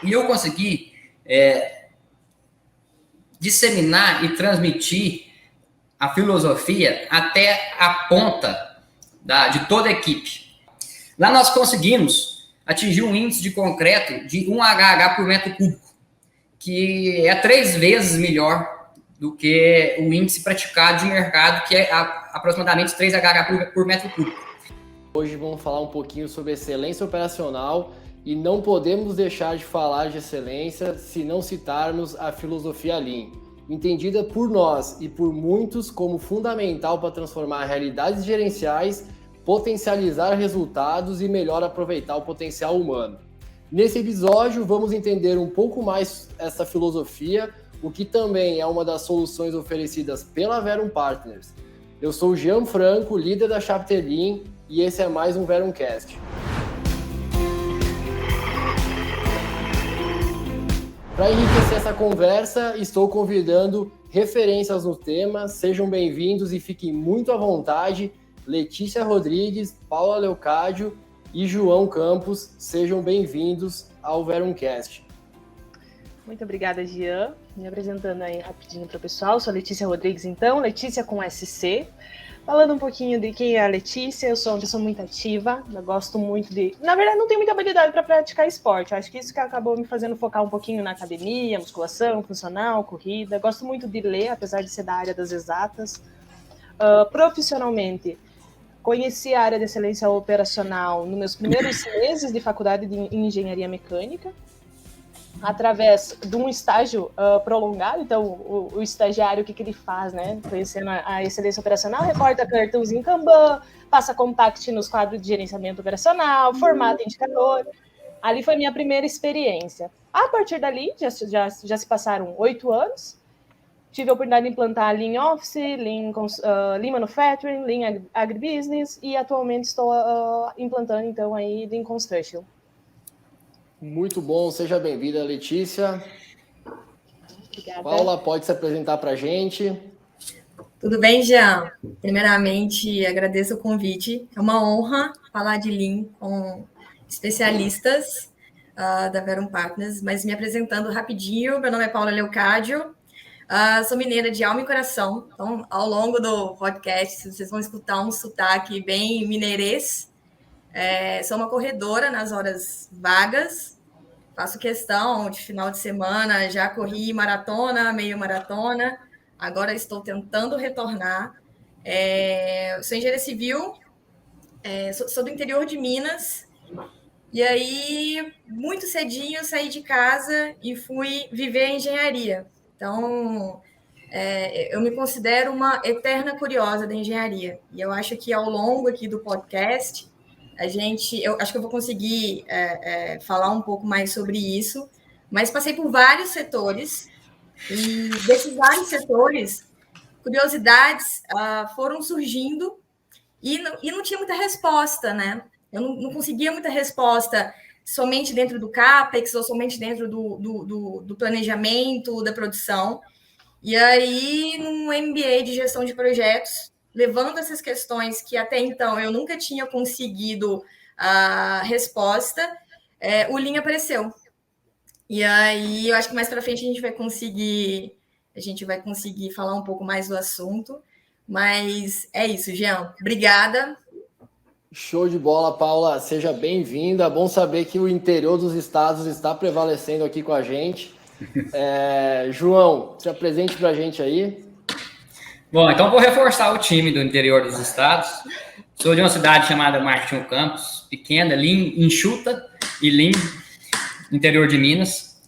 E eu consegui disseminar e transmitir a filosofia até a ponta de toda a equipe. Lá nós conseguimos atingir um índice de concreto de 1 HH por metro cúbico, que é 3 vezes melhor do que o índice praticado de mercado, que é aproximadamente 3 HH por metro cúbico. Hoje vamos falar um pouquinho sobre excelência operacional e não podemos deixar de falar de excelência se não citarmos a filosofia Lean, entendida por nós e por muitos como fundamental para transformar realidades gerenciais, potencializar resultados e melhor aproveitar o potencial humano. Nesse episódio, vamos entender um pouco mais essa filosofia, o que também é uma das soluções oferecidas pela Verum Partners. Eu sou o Jean Franco, líder da Chapter Lean, e esse é mais um Verumcast. Para enriquecer essa conversa, estou convidando referências no tema. Sejam bem-vindos e fiquem muito à vontade. Letícia Rodrigues, Paula Leocádio e João Campos, sejam bem-vindos ao Verumcast. Muito obrigada, Jean. Me apresentando aí rapidinho para o pessoal, sou Letícia Rodrigues, então, Letícia com SC. Falando um pouquinho de quem é a Letícia, eu sou uma pessoa muito ativa, eu gosto muito de... Na verdade, não tenho muita habilidade para praticar esporte, acho que isso que acabou me fazendo focar um pouquinho na academia, musculação, funcional, corrida. Gosto muito de ler, apesar de ser da área das exatas. Profissionalmente, conheci a área de excelência operacional nos meus primeiros meses de faculdade de engenharia mecânica, através de um estágio prolongado. Então, o estagiário, o que ele faz, né? Conhecendo a excelência operacional, recorta cartãozinho em Kanban, passa contact nos quadros de gerenciamento operacional, formata indicador. Ali foi minha primeira experiência. A partir dali, já se passaram 8 anos. Tive a oportunidade de implantar Lean Office, Lean Manufacturing, Lean Agribusiness e atualmente estou implantando, então, aí Lean Construction. Muito bom, seja bem-vinda, Letícia. Obrigada. Paula, pode se apresentar para a gente. Tudo bem, Jean? Primeiramente, agradeço o convite. É uma honra falar de Lean com especialistas da Verum Partners, mas me apresentando rapidinho, meu nome é Paula Leocádio, sou mineira de alma e coração, então ao longo do podcast vocês vão escutar um sotaque bem mineirês. Sou uma corredora nas horas vagas, faço questão de final de semana, já corri maratona, meio maratona, agora estou tentando retornar. Sou engenheira civil, sou do interior de Minas, e aí, muito cedinho, saí de casa e fui viver engenharia. Então, eu me considero uma eterna curiosa da engenharia, e eu acho que ao longo aqui do podcast, eu acho que eu vou conseguir falar um pouco mais sobre isso, mas passei por vários setores, e desses vários setores, curiosidades foram surgindo e não tinha muita resposta, né? Eu não conseguia muita resposta somente dentro do CAPEX ou somente dentro do planejamento, da produção. E aí, num MBA de gestão de projetos, levando essas questões que até então eu nunca tinha conseguido a resposta, o Lean apareceu. E aí eu acho que mais para frente a gente vai conseguir falar um pouco mais do assunto. Mas é isso, Jean. Obrigada. Show de bola, Paula. Seja bem-vinda. Bom saber que o interior dos estados está prevalecendo aqui com a gente. João, se apresente para a gente aí. Bom, então vou reforçar o time do interior dos estados. Sou de uma cidade chamada Martinho Campos, pequena, Lean, enxuta e Lean, interior de Minas.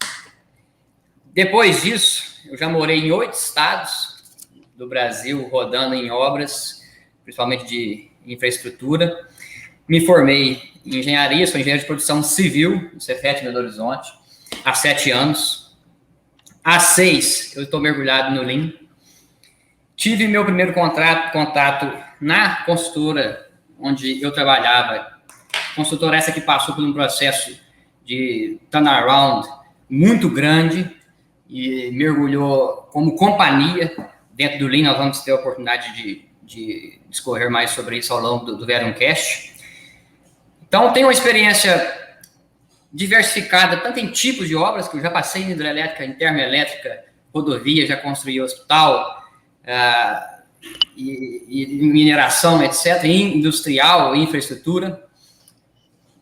Depois disso, eu já morei em 8 estados do Brasil, rodando em obras, principalmente de infraestrutura. Me formei em engenharia, sou engenheiro de produção civil, no Cefet, Belo Horizonte, há 7 anos. Há 6, eu estou mergulhado no Lean. Tive meu primeiro contato na consultora onde eu trabalhava. Consultora essa que passou por um processo de turnaround muito grande e mergulhou como companhia dentro do Lean. Nós vamos ter a oportunidade de discorrer mais sobre isso ao longo do Verumcast. Então, tenho uma experiência diversificada, tanto em tipos de obras, que eu já passei em hidrelétrica, em termoelétrica, rodovia, já construí hospital, e mineração, etc., industrial, infraestrutura.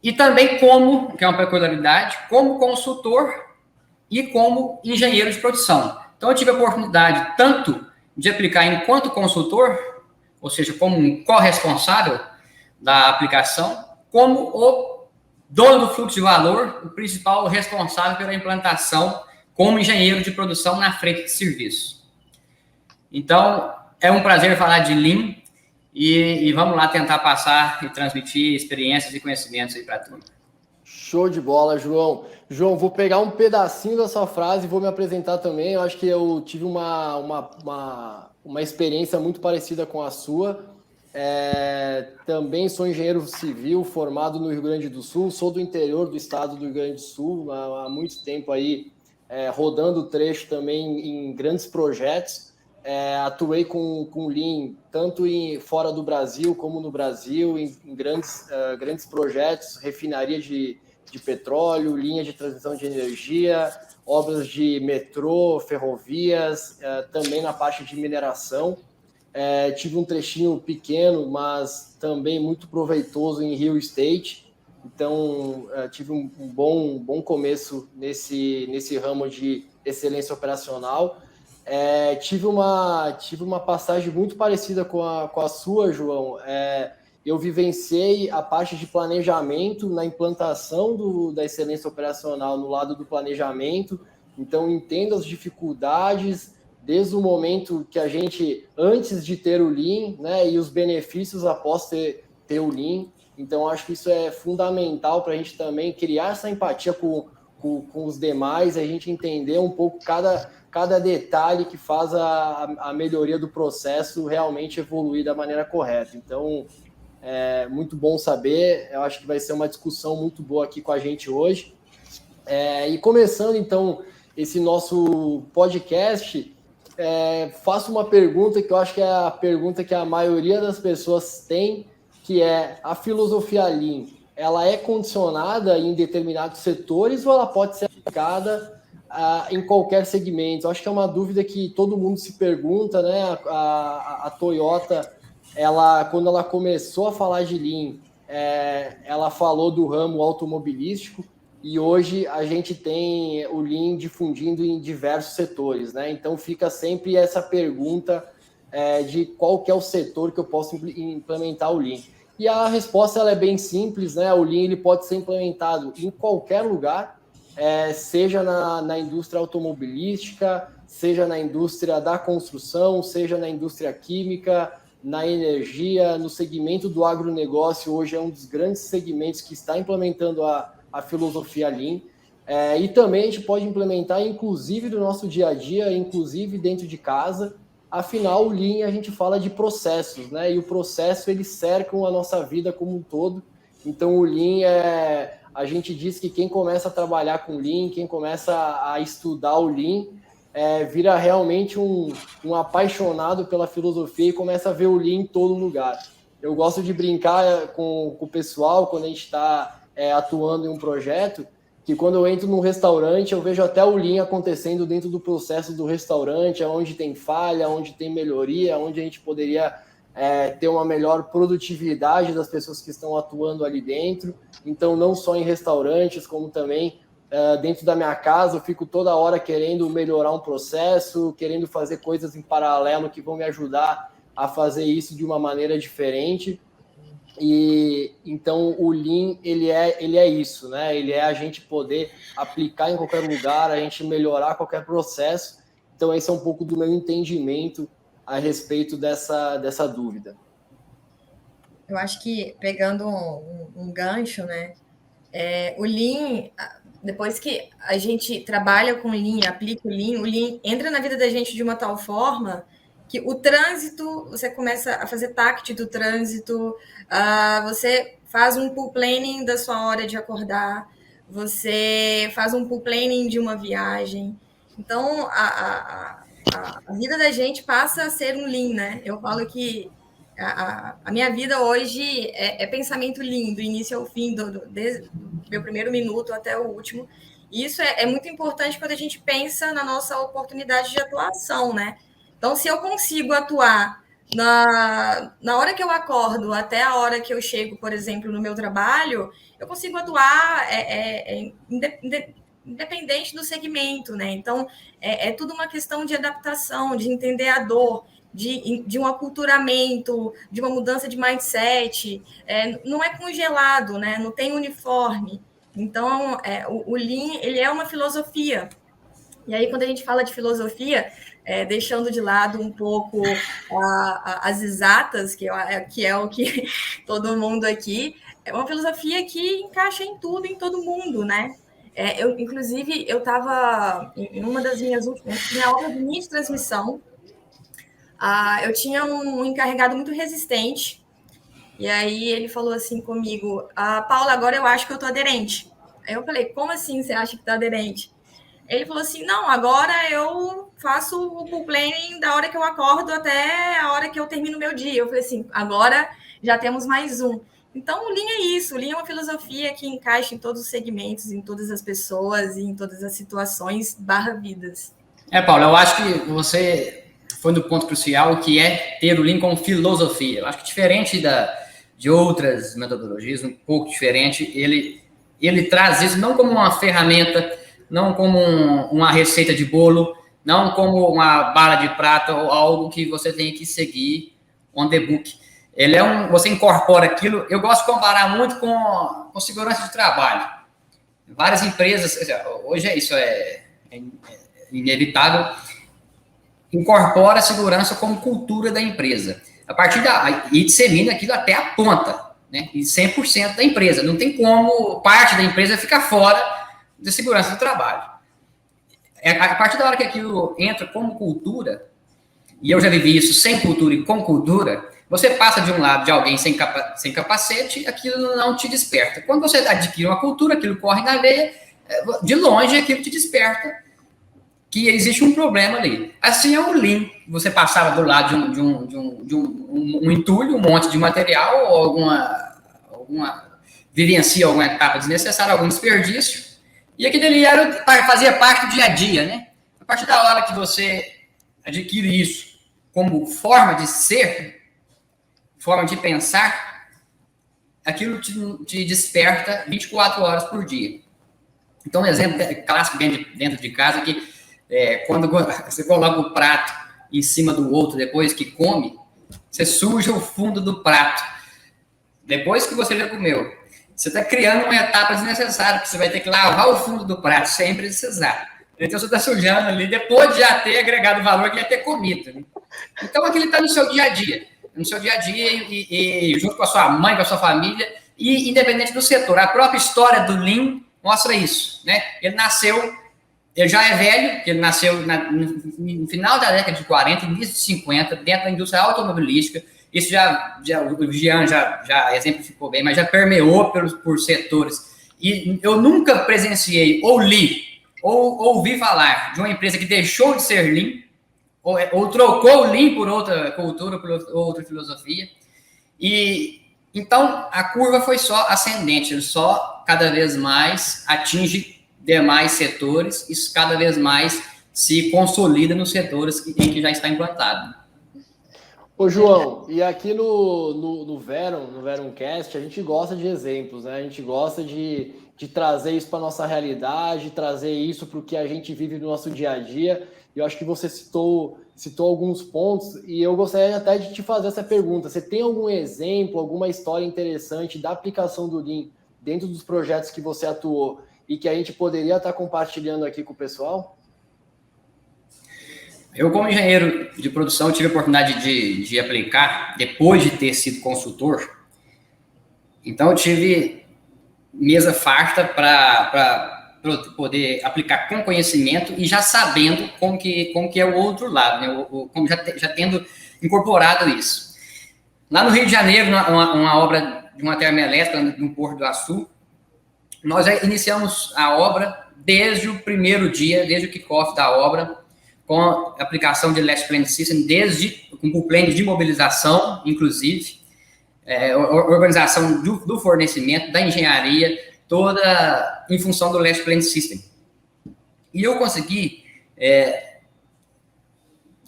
E também como, que é uma peculiaridade, como consultor e como engenheiro de produção. Então, eu tive a oportunidade tanto de aplicar enquanto consultor, ou seja, como um corresponsável da aplicação, como o dono do fluxo de valor, o principal responsável pela implantação como engenheiro de produção na frente de serviço. Então, é um prazer falar de Lean e vamos lá tentar passar e transmitir experiências e conhecimentos aí para a turma. Show de bola, João. João, vou pegar um pedacinho da sua frase e vou me apresentar também. Eu acho que eu tive uma experiência muito parecida com a sua. Também sou engenheiro civil, formado no Rio Grande do Sul, sou do interior do estado do Rio Grande do Sul, há muito tempo aí, rodando trecho também em grandes projetos. Atuei com Lean tanto fora do Brasil como no Brasil, em grandes projetos, refinaria de petróleo, linha de transmissão de energia, obras de metrô, ferrovias, também na parte de mineração. Tive um trechinho pequeno, mas também muito proveitoso em real estate. Então, tive um bom começo nesse ramo de excelência operacional. Tive uma passagem muito parecida com a sua, João. Eu vivenciei a parte de planejamento na implantação da excelência operacional no lado do planejamento. Então, entendo as dificuldades desde o momento que a gente, antes de ter o Lean, né, e os benefícios após ter o Lean. Então, acho que isso é fundamental para a gente também criar essa empatia com os demais, a gente entender um pouco cada detalhe que faz a melhoria do processo realmente evoluir da maneira correta. Então, é muito bom saber, eu acho que vai ser uma discussão muito boa aqui com a gente hoje. E começando, então, esse nosso podcast, faço uma pergunta que eu acho que é a pergunta que a maioria das pessoas tem, que é: a filosofia Lean, ela é condicionada em determinados setores ou ela pode ser aplicada em qualquer segmento? Eu acho que é uma dúvida que todo mundo se pergunta, né? A Toyota, quando ela começou a falar de Lean, ela falou do ramo automobilístico, e hoje a gente tem o Lean difundindo em diversos setores, né? Então fica sempre essa pergunta de qual que é o setor que eu posso implementar o Lean. E a resposta ela é bem simples, né? O Lean ele pode ser implementado em qualquer lugar, seja na indústria automobilística, seja na indústria da construção, seja na indústria química, na energia, no segmento do agronegócio. Hoje é um dos grandes segmentos que está implementando a filosofia Lean. E também a gente pode implementar, inclusive, no nosso dia a dia, inclusive dentro de casa. Afinal, o Lean, a gente fala de processos, né? E o processo, eles cercam a nossa vida como um todo. Então, o Lean a gente diz que quem começa a trabalhar com Lean, quem começa a estudar o Lean, vira realmente um apaixonado pela filosofia e começa a ver o Lean em todo lugar. Eu gosto de brincar com o pessoal, quando a gente está atuando em um projeto, que quando eu entro num restaurante, eu vejo até o Lean acontecendo dentro do processo do restaurante, onde tem falha, onde tem melhoria, onde a gente poderia ter uma melhor produtividade das pessoas que estão atuando ali dentro. Então, não só em restaurantes, como também dentro da minha casa, eu fico toda hora querendo melhorar um processo, querendo fazer coisas em paralelo que vão me ajudar a fazer isso de uma maneira diferente. E então o Lean ele é isso, né? Ele é a gente poder aplicar em qualquer lugar, a gente melhorar qualquer processo. Então esse é um pouco do meu entendimento a respeito dessa dúvida. Eu acho que, pegando um gancho, né? O Lean, depois que a gente trabalha com Lean, aplica o Lean entra na vida da gente de uma tal forma que o trânsito, você começa a fazer tact do trânsito, você faz um pool planning da sua hora de acordar, você faz um pool planning de uma viagem. Então, a vida da gente passa a ser um Lean, né? Eu falo que A minha vida hoje é pensamento Lean, do início ao fim, desde o meu primeiro minuto até o último. E isso é muito importante quando a gente pensa na nossa oportunidade de atuação, né? Então, se eu consigo atuar na hora que eu acordo até a hora que eu chego, por exemplo, no meu trabalho, eu consigo atuar independente do segmento, né? Então, é tudo uma questão de adaptação, de entender a dor, de um aculturamento, de uma mudança de mindset. Não é congelado, né? Não tem uniforme. Então, o Lean, ele é uma filosofia. E aí, quando a gente fala de filosofia, deixando de lado um pouco as exatas, que é o que todo mundo aqui, é uma filosofia que encaixa em tudo, em todo mundo, né? Inclusive, eu estava em uma das minha aula de linha de transmissão, eu tinha um encarregado muito resistente, e aí ele falou assim comigo, Paula, agora eu acho que eu tô aderente. Aí eu falei, como assim você acha que tá aderente? Ele falou assim, não, agora eu faço o pull planning da hora que eu acordo até a hora que eu termino o meu dia. Eu falei assim, agora já temos mais um. Então, o Lean é isso. O Lean é uma filosofia que encaixa em todos os segmentos, em todas as pessoas e em todas as situações /vidas. Paulo, eu acho que você foi no ponto crucial, que é ter o Lean como filosofia. Eu acho que diferente de outras metodologias, um pouco diferente, ele traz isso não como uma ferramenta, não como uma receita de bolo, não como uma bala de prata ou algo que você tem que seguir on the book. Você incorpora aquilo. Eu gosto de comparar muito com segurança de trabalho. Várias empresas, hoje isso é inevitável, incorpora a segurança como cultura da empresa. E dissemina aquilo até a ponta, né? E 100% da empresa. Não tem como parte da empresa ficar fora de segurança do trabalho. A partir da hora que aquilo entra como cultura, e eu já vivi isso sem cultura e com cultura, você passa de um lado de alguém sem capacete, aquilo não te desperta. Quando você adquire uma cultura, aquilo corre na veia, de longe aquilo te desperta que existe um problema ali. Assim é o Lean. Você passava do lado de um entulho, um monte de material, ou vivencia alguma etapa desnecessária, algum desperdício, e aquilo ali fazia parte do dia a dia, né? A partir da hora que você adquire isso como forma de ser, forma de pensar, aquilo te desperta 24 horas por dia. Então, um exemplo clássico dentro de casa que quando você coloca o prato em cima do outro depois que come, você suja o fundo do prato. Depois que você já comeu, você está criando uma etapa desnecessária, porque você vai ter que lavar o fundo do prato sem precisar. Então, você está sujando ali, depois de já ter agregado valor, que já ter comido. Né? Então, aquilo está no seu dia a dia. No seu dia a dia e junto com a sua mãe, com a sua família, e independente do setor. A própria história do Lean mostra isso. Né? Ele já é velho, ele nasceu no final da década de 40, início de 50, dentro da indústria automobilística. Isso o Jean já exemplificou bem, mas já permeou por setores. E eu nunca presenciei ou li ou ouvi falar de uma empresa que deixou de ser Lean, ou trocou o Lean por outra cultura, por outra filosofia. E então a curva foi só ascendente, ele só cada vez mais atinge demais setores, isso cada vez mais se consolida nos setores em que já está implantado. Ô, João, e aqui no Veruncast, a gente gosta de exemplos, né? A gente gosta de trazer isso para a nossa realidade, trazer isso para o que a gente vive no nosso dia a dia. E eu acho que você citou alguns pontos, e eu gostaria até de te fazer essa pergunta. Você tem algum exemplo, alguma história interessante da aplicação do Lean dentro dos projetos que você atuou e que a gente poderia estar compartilhando aqui com o pessoal? Eu, como engenheiro de produção, tive a oportunidade de aplicar depois de ter sido consultor. Então, eu tive mesa farta para poder aplicar com conhecimento e já sabendo como que é o outro lado, né? Como já tendo incorporado isso. Lá no Rio de Janeiro, uma obra de uma termoelétrica no Porto do Açu, nós já iniciamos a obra desde o primeiro dia, desde o kickoff da obra, com a aplicação de Last Planning System, com o plano de mobilização, inclusive, organização do fornecimento, da engenharia, toda em função do Last Planning System. E eu consegui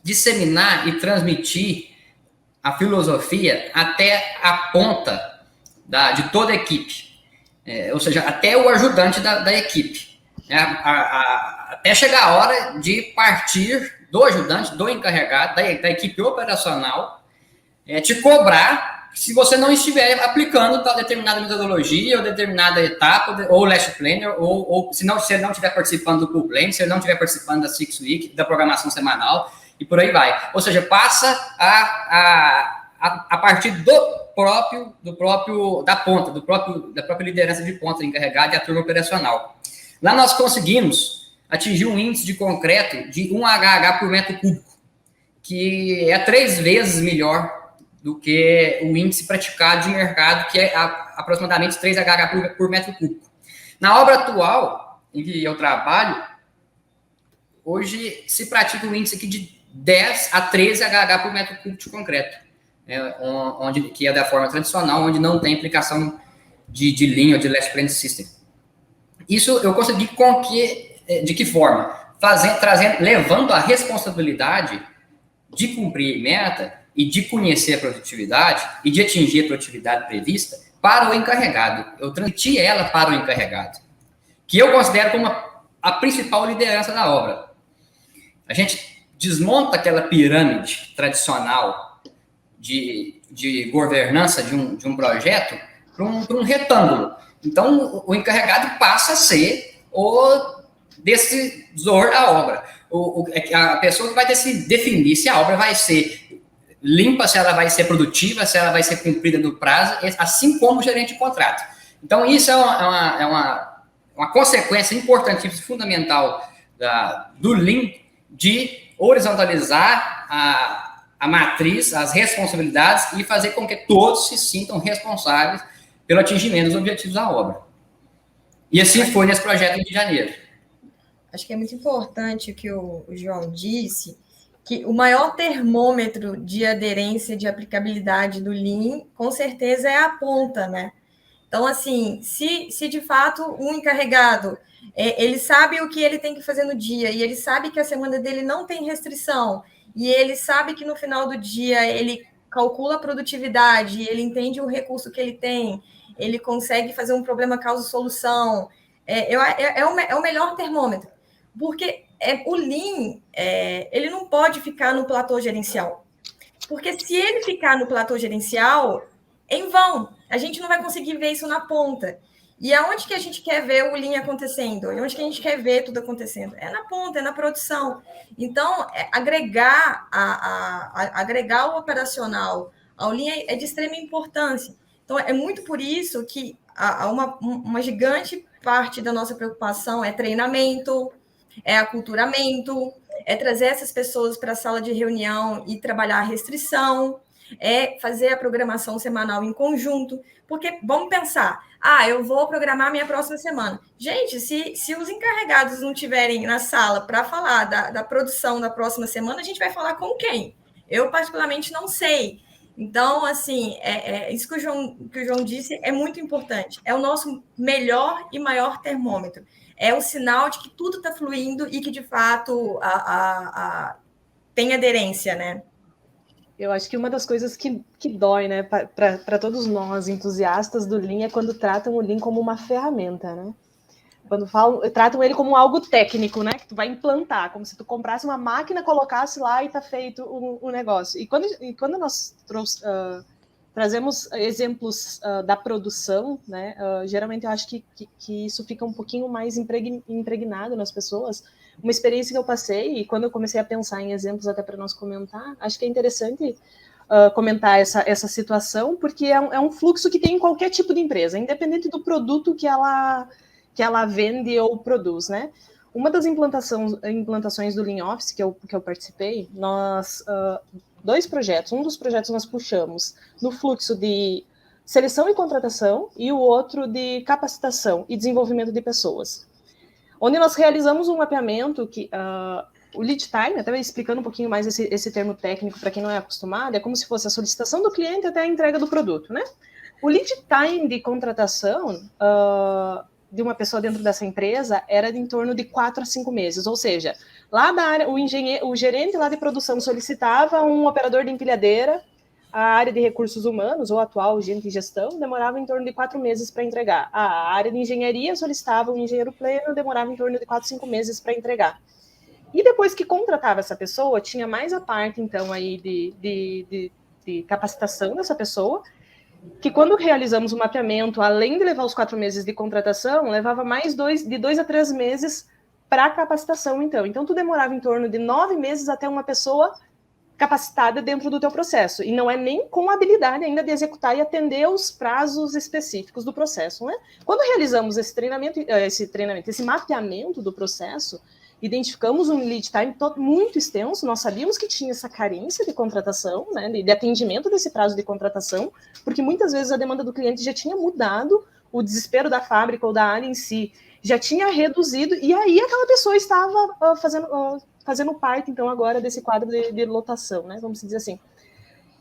disseminar e transmitir a filosofia até a ponta de toda a equipe, ou seja, até o ajudante da equipe, até chegar a hora de partir do ajudante, do encarregado, da equipe operacional, te cobrar se você não estiver aplicando determinada metodologia ou determinada etapa, ou Last Planner, ou se ele não estiver participando do Pool Plan, se ele não estiver participando da Six Week, da programação semanal, e por aí vai. Ou seja, passa a partir da própria liderança de ponta encarregada e a turma operacional. Lá nós conseguimos atingir um índice de concreto de 1 HH por metro cúbico, que é 3 vezes melhor do que o índice praticado de mercado, que é aproximadamente 3 HH por metro cúbico. Na obra atual, em que eu trabalho, hoje se pratica um índice aqui de 10 a 13 HH por metro cúbico de concreto, que é da forma tradicional, onde não tem aplicação de linha ou de Last Planning System. Isso eu consegui de que forma? Levando a responsabilidade de cumprir meta e de conhecer a produtividade e de atingir a produtividade prevista para o encarregado. Eu transmiti ela para o encarregado, que eu considero como a principal liderança da obra. A gente desmonta aquela pirâmide tradicional de governança de um projeto para um retângulo. Então, o encarregado passa a ser o decisor da obra. A pessoa que vai definir se a obra vai ser limpa, se ela vai ser produtiva, se ela vai ser cumprida no prazo, assim como o gerente de contrato. Então, isso é uma consequência importantíssima, fundamental do Lean, de horizontalizar a matriz, as responsabilidades e fazer com que todos se sintam responsáveis pelo atingimento dos objetivos da obra. E assim foi nesse projeto de janeiro. Acho que é muito importante o que o João disse, que o maior termômetro de aderência, de aplicabilidade do Lean, com certeza é a ponta, né? Então, assim, se de fato um encarregado, ele sabe o que ele tem que fazer no dia, e ele sabe que a semana dele não tem restrição, e ele sabe que no final do dia ele calcula a produtividade, ele entende o recurso que ele tem, ele consegue fazer um problema causa-solução, é o melhor termômetro. Porque o Lean, ele não pode ficar no platô gerencial. Porque se ele ficar no platô gerencial, em vão, a gente não vai conseguir ver isso na ponta. E aonde que a gente quer ver o Lean acontecendo? E onde que a gente quer ver tudo acontecendo? É na ponta, é na produção. Então, agregar o operacional ao Lean é de extrema importância. Então, é muito por isso que uma gigante parte da nossa preocupação é treinamento, é aculturamento, é trazer essas pessoas para a sala de reunião e trabalhar a restrição, é fazer a programação semanal em conjunto, porque vamos pensar, eu vou programar minha próxima semana. Gente, se os encarregados não estiverem na sala para falar da produção da próxima semana, a gente vai falar com quem? Eu, particularmente, não sei. Então, assim, isso que o João disse é muito importante. É o nosso melhor e maior termômetro. É o sinal de que tudo está fluindo e que, de fato, tem aderência, né? Eu acho que uma das coisas que dói, né, para todos nós, entusiastas do Lean, é quando tratam o Lean como uma ferramenta, né? Quando tratam ele como algo técnico, né? Que tu vai implantar, como se tu comprasse uma máquina, colocasse lá e tá feito o negócio. E quando nós trazemos exemplos da produção, né? Geralmente eu acho que isso fica um pouquinho mais impregnado nas pessoas. Uma experiência que eu passei, e quando eu comecei a pensar em exemplos até para nós comentar, acho que é interessante comentar essa situação, porque é um fluxo que tem em qualquer tipo de empresa, independente do produto que ela vende ou produz, né? Uma das implantações do Lean Office que eu participei, nós... 2 projetos. Um dos projetos nós puxamos no fluxo de seleção e contratação e o outro de capacitação e desenvolvimento de pessoas. Onde nós realizamos um mapeamento que o lead time, até explicando um pouquinho mais esse termo técnico para quem não é acostumado, é como se fosse a solicitação do cliente até a entrega do produto, né? O lead time de contratação de uma pessoa dentro dessa empresa era de em torno de 4 a 5 meses, ou seja, lá da área, o gerente lá de produção solicitava um operador de empilhadeira, a área de recursos humanos, ou atual gente de gestão, demorava em torno de 4 meses para entregar. A área de engenharia solicitava um engenheiro pleno, demorava em torno de 4 a 5 meses para entregar. E depois que contratava essa pessoa, tinha mais a parte, então, aí de capacitação dessa pessoa, que quando realizamos o mapeamento, além de levar os 4 meses de contratação, levava mais de 2 a 3 meses para capacitação, então. Então, tu demorava em torno de 9 meses até uma pessoa capacitada dentro do teu processo. E não é nem com habilidade ainda de executar e atender os prazos específicos do processo, né? Quando realizamos esse mapeamento do processo, identificamos um lead time muito extenso, nós sabíamos que tinha essa carência de contratação, né, de atendimento desse prazo de contratação, porque muitas vezes a demanda do cliente já tinha mudado, o desespero da fábrica ou da área em si já tinha reduzido, e aí aquela pessoa estava fazendo parte, então, agora desse quadro de lotação, né, vamos dizer assim.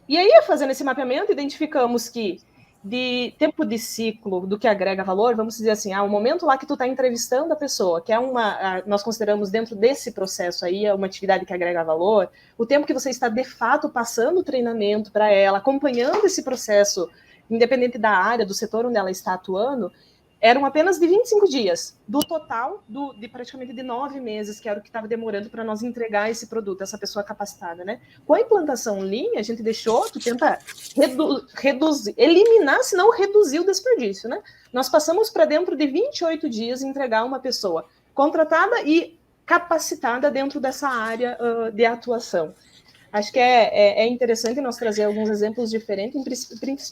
E aí, fazendo esse mapeamento, identificamos que de tempo de ciclo do que agrega valor, vamos dizer assim, o momento lá que tu está entrevistando a pessoa, que é nós consideramos dentro desse processo aí, é uma atividade que agrega valor, o tempo que você está de fato passando o treinamento para ela, acompanhando esse processo, independente da área, do setor onde ela está atuando, eram apenas de 25 dias, do total de praticamente de 9 meses, que era o que estava demorando para nós entregar esse produto, essa pessoa capacitada, né? Com a implantação Lean, a gente tu tenta reduzir, eliminar, se não reduzir o desperdício, né? Nós passamos para dentro de 28 dias entregar uma pessoa contratada e capacitada dentro dessa área de atuação. Acho que é interessante nós trazer alguns exemplos diferentes,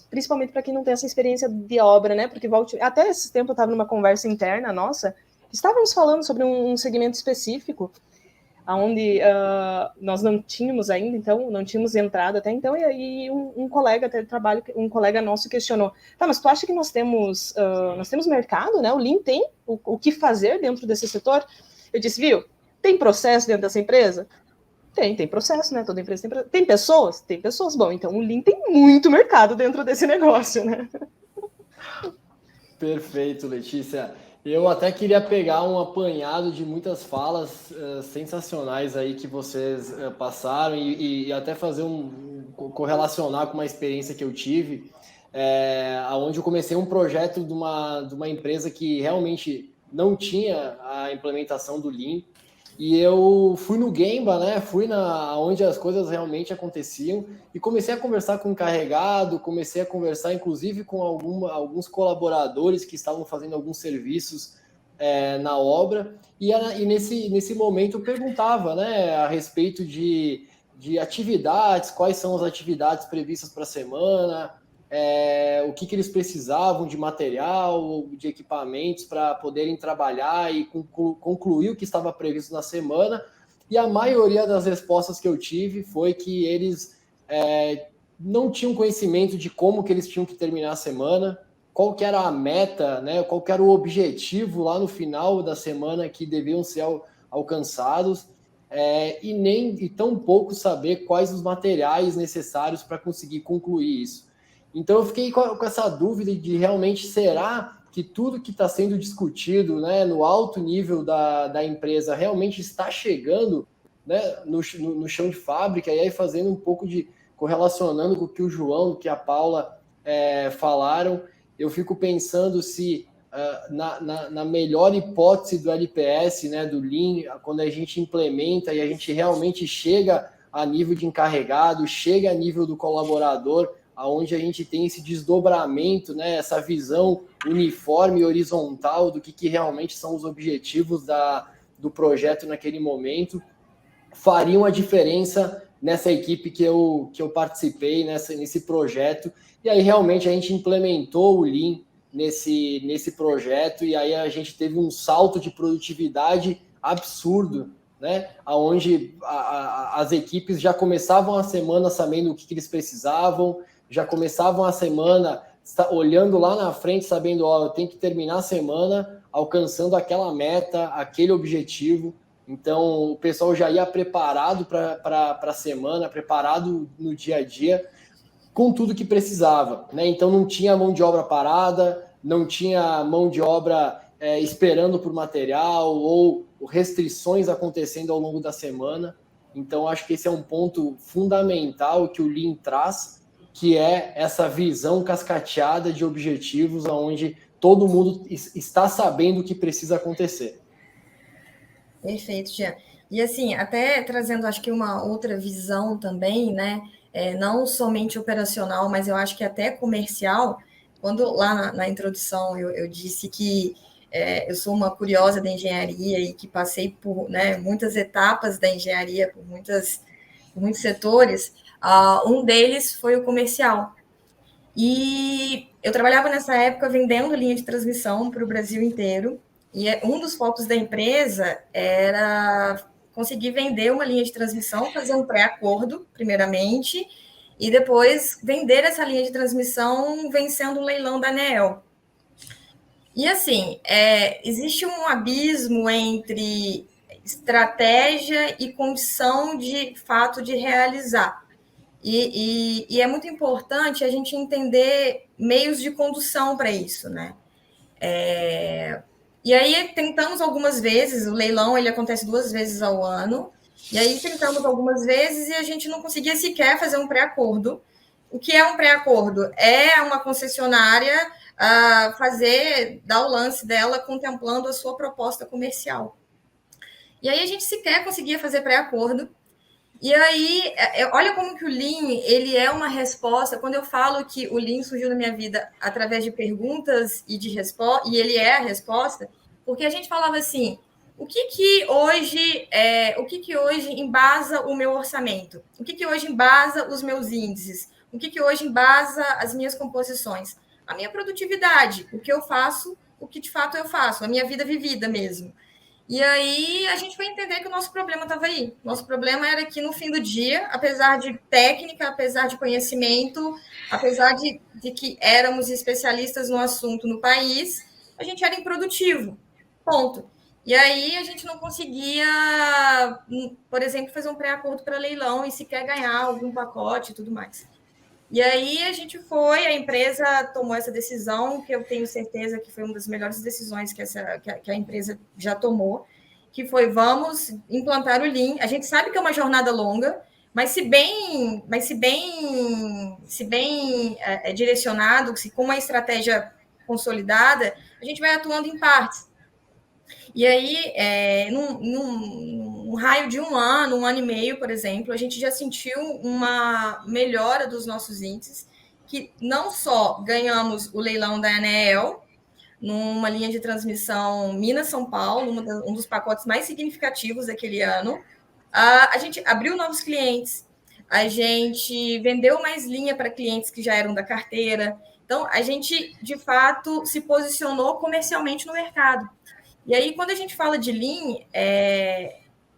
principalmente para quem não tem essa experiência de obra, né? Porque até esse tempo eu estava numa conversa interna nossa, estávamos falando sobre um segmento específico, onde nós não tínhamos ainda, então, não tínhamos entrado até então, e um colega até de trabalho, um colega nosso questionou, tá, mas tu acha que nós temos mercado, né? O Lean tem o que fazer dentro desse setor? Eu disse, viu, tem processo dentro dessa empresa? Tem processo, né? Toda empresa tem processo. Tem pessoas? Tem pessoas. Bom, então o Lean tem muito mercado dentro desse negócio, né? Perfeito, Letícia. Eu até queria pegar um apanhado de muitas falas sensacionais aí que vocês passaram e até fazer correlacionar com uma experiência que eu tive, onde eu comecei um projeto de uma empresa que realmente não tinha a implementação do Lean. E eu fui no Gemba, né? Fui onde as coisas realmente aconteciam e comecei a conversar com o encarregado, comecei a conversar inclusive com alguns colaboradores que estavam fazendo alguns serviços na obra. E nesse momento eu perguntava, né, a respeito de atividades, quais são as atividades previstas para a semana, o que eles precisavam de material, de equipamentos para poderem trabalhar e concluir o que estava previsto na semana. E a maioria das respostas que eu tive foi que eles não tinham conhecimento de como que eles tinham que terminar a semana, qual que era a meta, né, qual que era o objetivo lá no final da semana que deviam ser alcançados, e tão pouco saber quais os materiais necessários para conseguir concluir isso. Então eu fiquei com essa dúvida de realmente será que tudo que está sendo discutido, né, no alto nível da empresa realmente está chegando, né, no chão de fábrica, e aí fazendo um pouco correlacionando com o que o João, que a Paula falaram, eu fico pensando se na melhor hipótese do LPS, né, do Lean, quando a gente implementa e a gente realmente chega a nível de encarregado, chega a nível do colaborador, onde a gente tem esse desdobramento, né, essa visão uniforme e horizontal do que realmente são os objetivos do projeto naquele momento, fariam a diferença nessa equipe que eu participei, nesse projeto. E aí realmente a gente implementou o Lean nesse projeto, e aí a gente teve um salto de produtividade absurdo, né? Onde as equipes já começavam a semana sabendo o que eles precisavam, já começavam a semana olhando lá na frente, sabendo, eu tenho que terminar a semana alcançando aquela meta, aquele objetivo, Então, o pessoal já ia preparado para a semana, preparado no dia a dia, com tudo que precisava, né? Então, não tinha mão de obra parada, não tinha mão de obra esperando por material ou restrições acontecendo ao longo da semana. Então, acho que esse é um ponto fundamental que o Lean traz, que é essa visão cascateada de objetivos, onde todo mundo está sabendo o que precisa acontecer. Perfeito, Jean. E assim, até trazendo, acho que uma outra visão também, né? Não somente operacional, mas eu acho que até comercial. Quando lá na introdução eu disse que eu sou uma curiosa da engenharia e que passei por, né, muitas etapas da engenharia, por muitos setores, um deles foi o comercial. E eu trabalhava nessa época vendendo linha de transmissão para o Brasil inteiro, e um dos focos da empresa era conseguir vender uma linha de transmissão, fazer um pré-acordo, primeiramente, e depois vender essa linha de transmissão vencendo um leilão da ANEEL. E assim, existe um abismo entre estratégia e condição de fato de realizar. E é muito importante a gente entender meios de condução para isso, né? E aí tentamos algumas vezes, o leilão ele acontece 2 vezes ao ano, e aí tentamos algumas vezes e a gente não conseguia sequer fazer um pré-acordo. O que é um pré-acordo? É uma concessionária dar o lance dela contemplando a sua proposta comercial. E aí a gente sequer conseguia fazer pré-acordo. E aí, olha como que o Lean, ele é uma resposta. Quando eu falo que o Lean surgiu na minha vida através de perguntas e de resposta, e ele é a resposta, porque a gente falava assim, o que hoje embasa o meu orçamento? O que hoje embasa os meus índices? O que hoje embasa as minhas composições? A minha produtividade, o que eu faço, o que de fato eu faço, a minha vida vivida mesmo. E aí a gente foi entender que o nosso problema estava aí. Nosso problema era que no fim do dia, apesar de técnica, apesar de conhecimento, apesar de que éramos especialistas no assunto no país, a gente era improdutivo. Ponto. E aí a gente não conseguia, por exemplo, fazer um pré-acordo para leilão e sequer ganhar algum pacote e tudo mais. E aí a empresa tomou essa decisão, que eu tenho certeza que foi uma das melhores decisões que a empresa já tomou, que foi, vamos implantar o Lean. A gente sabe que é uma jornada longa, mas se bem direcionado, com uma estratégia consolidada, a gente vai atuando em partes. E aí, num raio de um ano e meio, por exemplo, a gente já sentiu uma melhora dos nossos índices, que não só ganhamos o leilão da ANEEL, numa linha de transmissão Minas-São Paulo, um dos pacotes mais significativos daquele ano, a gente abriu novos clientes, a gente vendeu mais linha para clientes que já eram da carteira. Então, a gente, de fato, se posicionou comercialmente no mercado. E aí, quando a gente fala de Lean,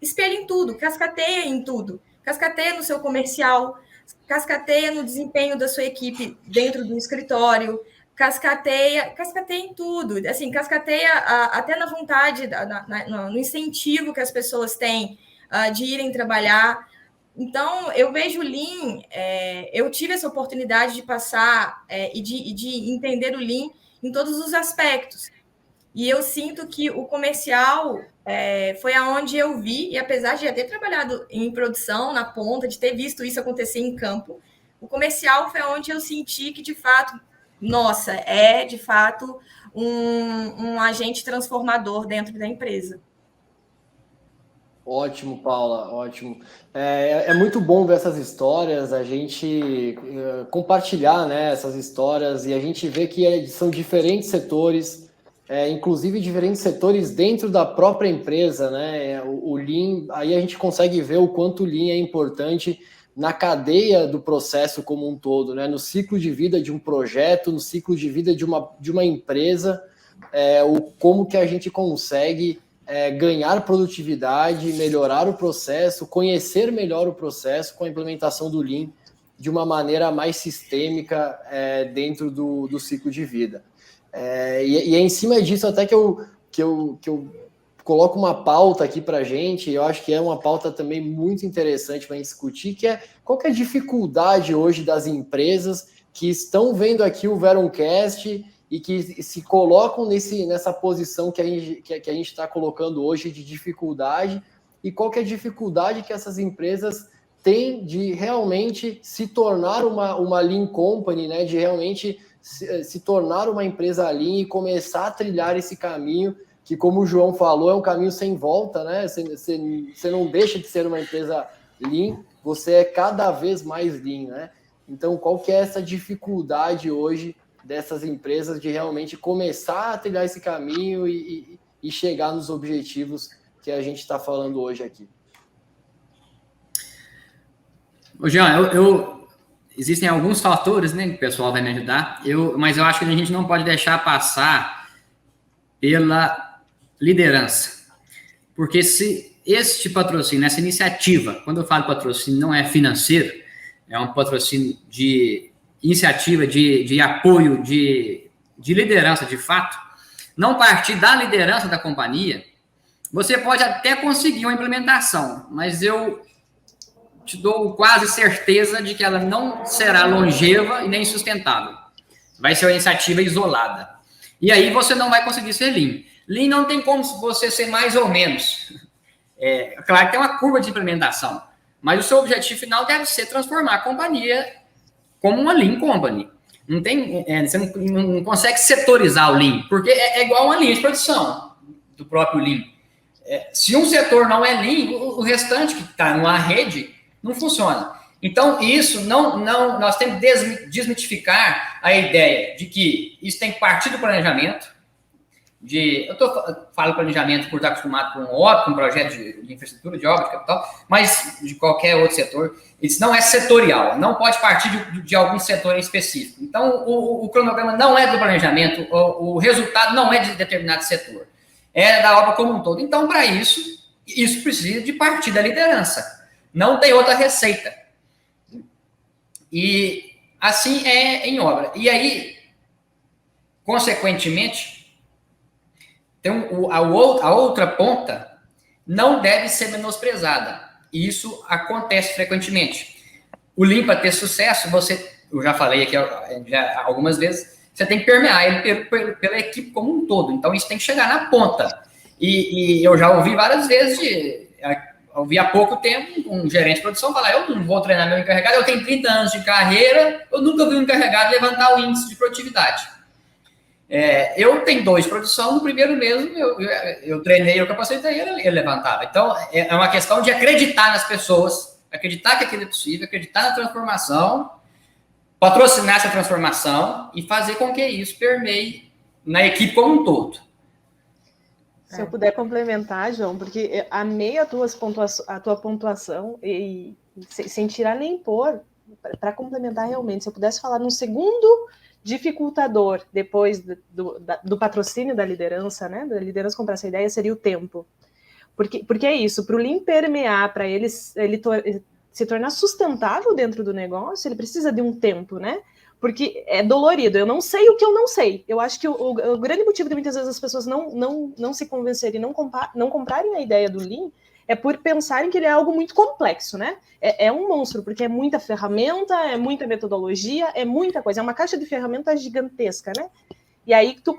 espelha em tudo, cascateia em tudo. Cascateia no seu comercial, cascateia no desempenho da sua equipe dentro do escritório, cascateia em tudo. Assim, cascateia até na vontade, no incentivo que as pessoas têm de irem trabalhar. Então, eu vejo o Lean, eu tive essa oportunidade de passar e de entender o Lean em todos os aspectos. E eu sinto que o comercial foi aonde eu vi, e apesar de já ter trabalhado em produção, na ponta, de ter visto isso acontecer em campo, o comercial foi aonde eu senti que, de fato, de fato um agente transformador dentro da empresa. Ótimo, Paula, ótimo. É muito bom ver essas histórias, a gente compartilhar, né, essas histórias, e a gente vê que são diferentes setores, inclusive diferentes setores dentro da própria empresa, né? O Lean, aí a gente consegue ver o quanto o Lean é importante na cadeia do processo como um todo, né? No ciclo de vida de um projeto, no ciclo de vida de uma empresa, como que a gente consegue ganhar produtividade, melhorar o processo, conhecer melhor o processo com a implementação do Lean de uma maneira mais sistêmica dentro do ciclo de vida. E é em cima disso até que eu coloca uma pauta aqui para a gente, eu acho que é uma pauta também muito interessante para a gente discutir, que é qual que é a dificuldade hoje das empresas que estão vendo aqui o Veruncast e que se colocam nessa posição que a gente está colocando hoje de dificuldade, e qual que é a dificuldade que essas empresas têm de realmente se tornar uma Lean Company, né? De realmente se tornar uma empresa Lean e começar a trilhar esse caminho, que, como o João falou, é um caminho sem volta, né? Você não deixa de ser uma empresa Lean, você é cada vez mais Lean, né? Então, qual que é essa dificuldade hoje dessas empresas de realmente começar a trilhar esse caminho e chegar nos objetivos que a gente está falando hoje aqui? Ô, Jean, existem alguns fatores, né, que o pessoal vai me ajudar, mas eu acho que a gente não pode deixar passar pela liderança. Porque se este patrocínio, essa iniciativa, quando eu falo patrocínio, não é financeiro, é um patrocínio de iniciativa, de apoio, de liderança, de fato, não partir da liderança da companhia, você pode até conseguir uma implementação, mas eu te dou quase certeza de que ela não será longeva e nem sustentável. Vai ser uma iniciativa isolada. E aí você não vai conseguir ser Lean. Lean não tem como você ser mais ou menos. Claro que tem uma curva de implementação, mas o seu objetivo final deve ser transformar a companhia como uma Lean Company. Você não consegue setorizar o Lean, porque é igual uma linha de produção do próprio Lean. Se um setor não é Lean, o restante que está numa rede não funciona. Então, isso nós temos que desmitificar a ideia de que isso tem que partir do planejamento. Eu falo planejamento por estar acostumado com um projeto de infraestrutura, de obra, de capital, mas de qualquer outro setor. Isso não é setorial, não pode partir de algum setor em específico. Então, o cronograma não é do planejamento, o resultado não é de determinado setor, é da obra como um todo. Então, para isso precisa de partir da liderança. Não tem outra receita. E assim é em obra. E aí, consequentemente, a outra ponta não deve ser menosprezada. E isso acontece frequentemente. O Lean, para ter sucesso, eu já falei aqui algumas vezes, você tem que permear ele pela equipe como um todo. Então, isso tem que chegar na ponta. E eu já ouvi várias vezes, ouvi há pouco tempo, um gerente de produção falar: eu não vou treinar meu encarregado, eu tenho 30 anos de carreira, eu nunca vi um encarregado levantar o índice de produtividade. Eu tenho 2 de produção, no primeiro mesmo eu treinei, eu capacitei, ele levantava. Então, é uma questão de acreditar nas pessoas, acreditar que aquilo é possível, acreditar na transformação, patrocinar essa transformação e fazer com que isso permeie na equipe como um todo. Se eu puder complementar, João, porque amei a tua pontuação e sem tirar nem pôr, para complementar realmente, se eu pudesse falar num segundo dificultador depois do patrocínio da liderança, né? Da liderança comprar essa ideia, seria o tempo. Porque é isso, para o Lean permear, para ele se tornar sustentável dentro do negócio, ele precisa de um tempo, né? Porque é dolorido, eu não sei o que eu não sei. Eu acho que o grande motivo de muitas vezes as pessoas não se convencerem, não comprarem a ideia do Lean, é por pensarem que ele é algo muito complexo, né? É um monstro, porque é muita ferramenta, é muita metodologia, é muita coisa, é uma caixa de ferramentas gigantesca, né? E aí tu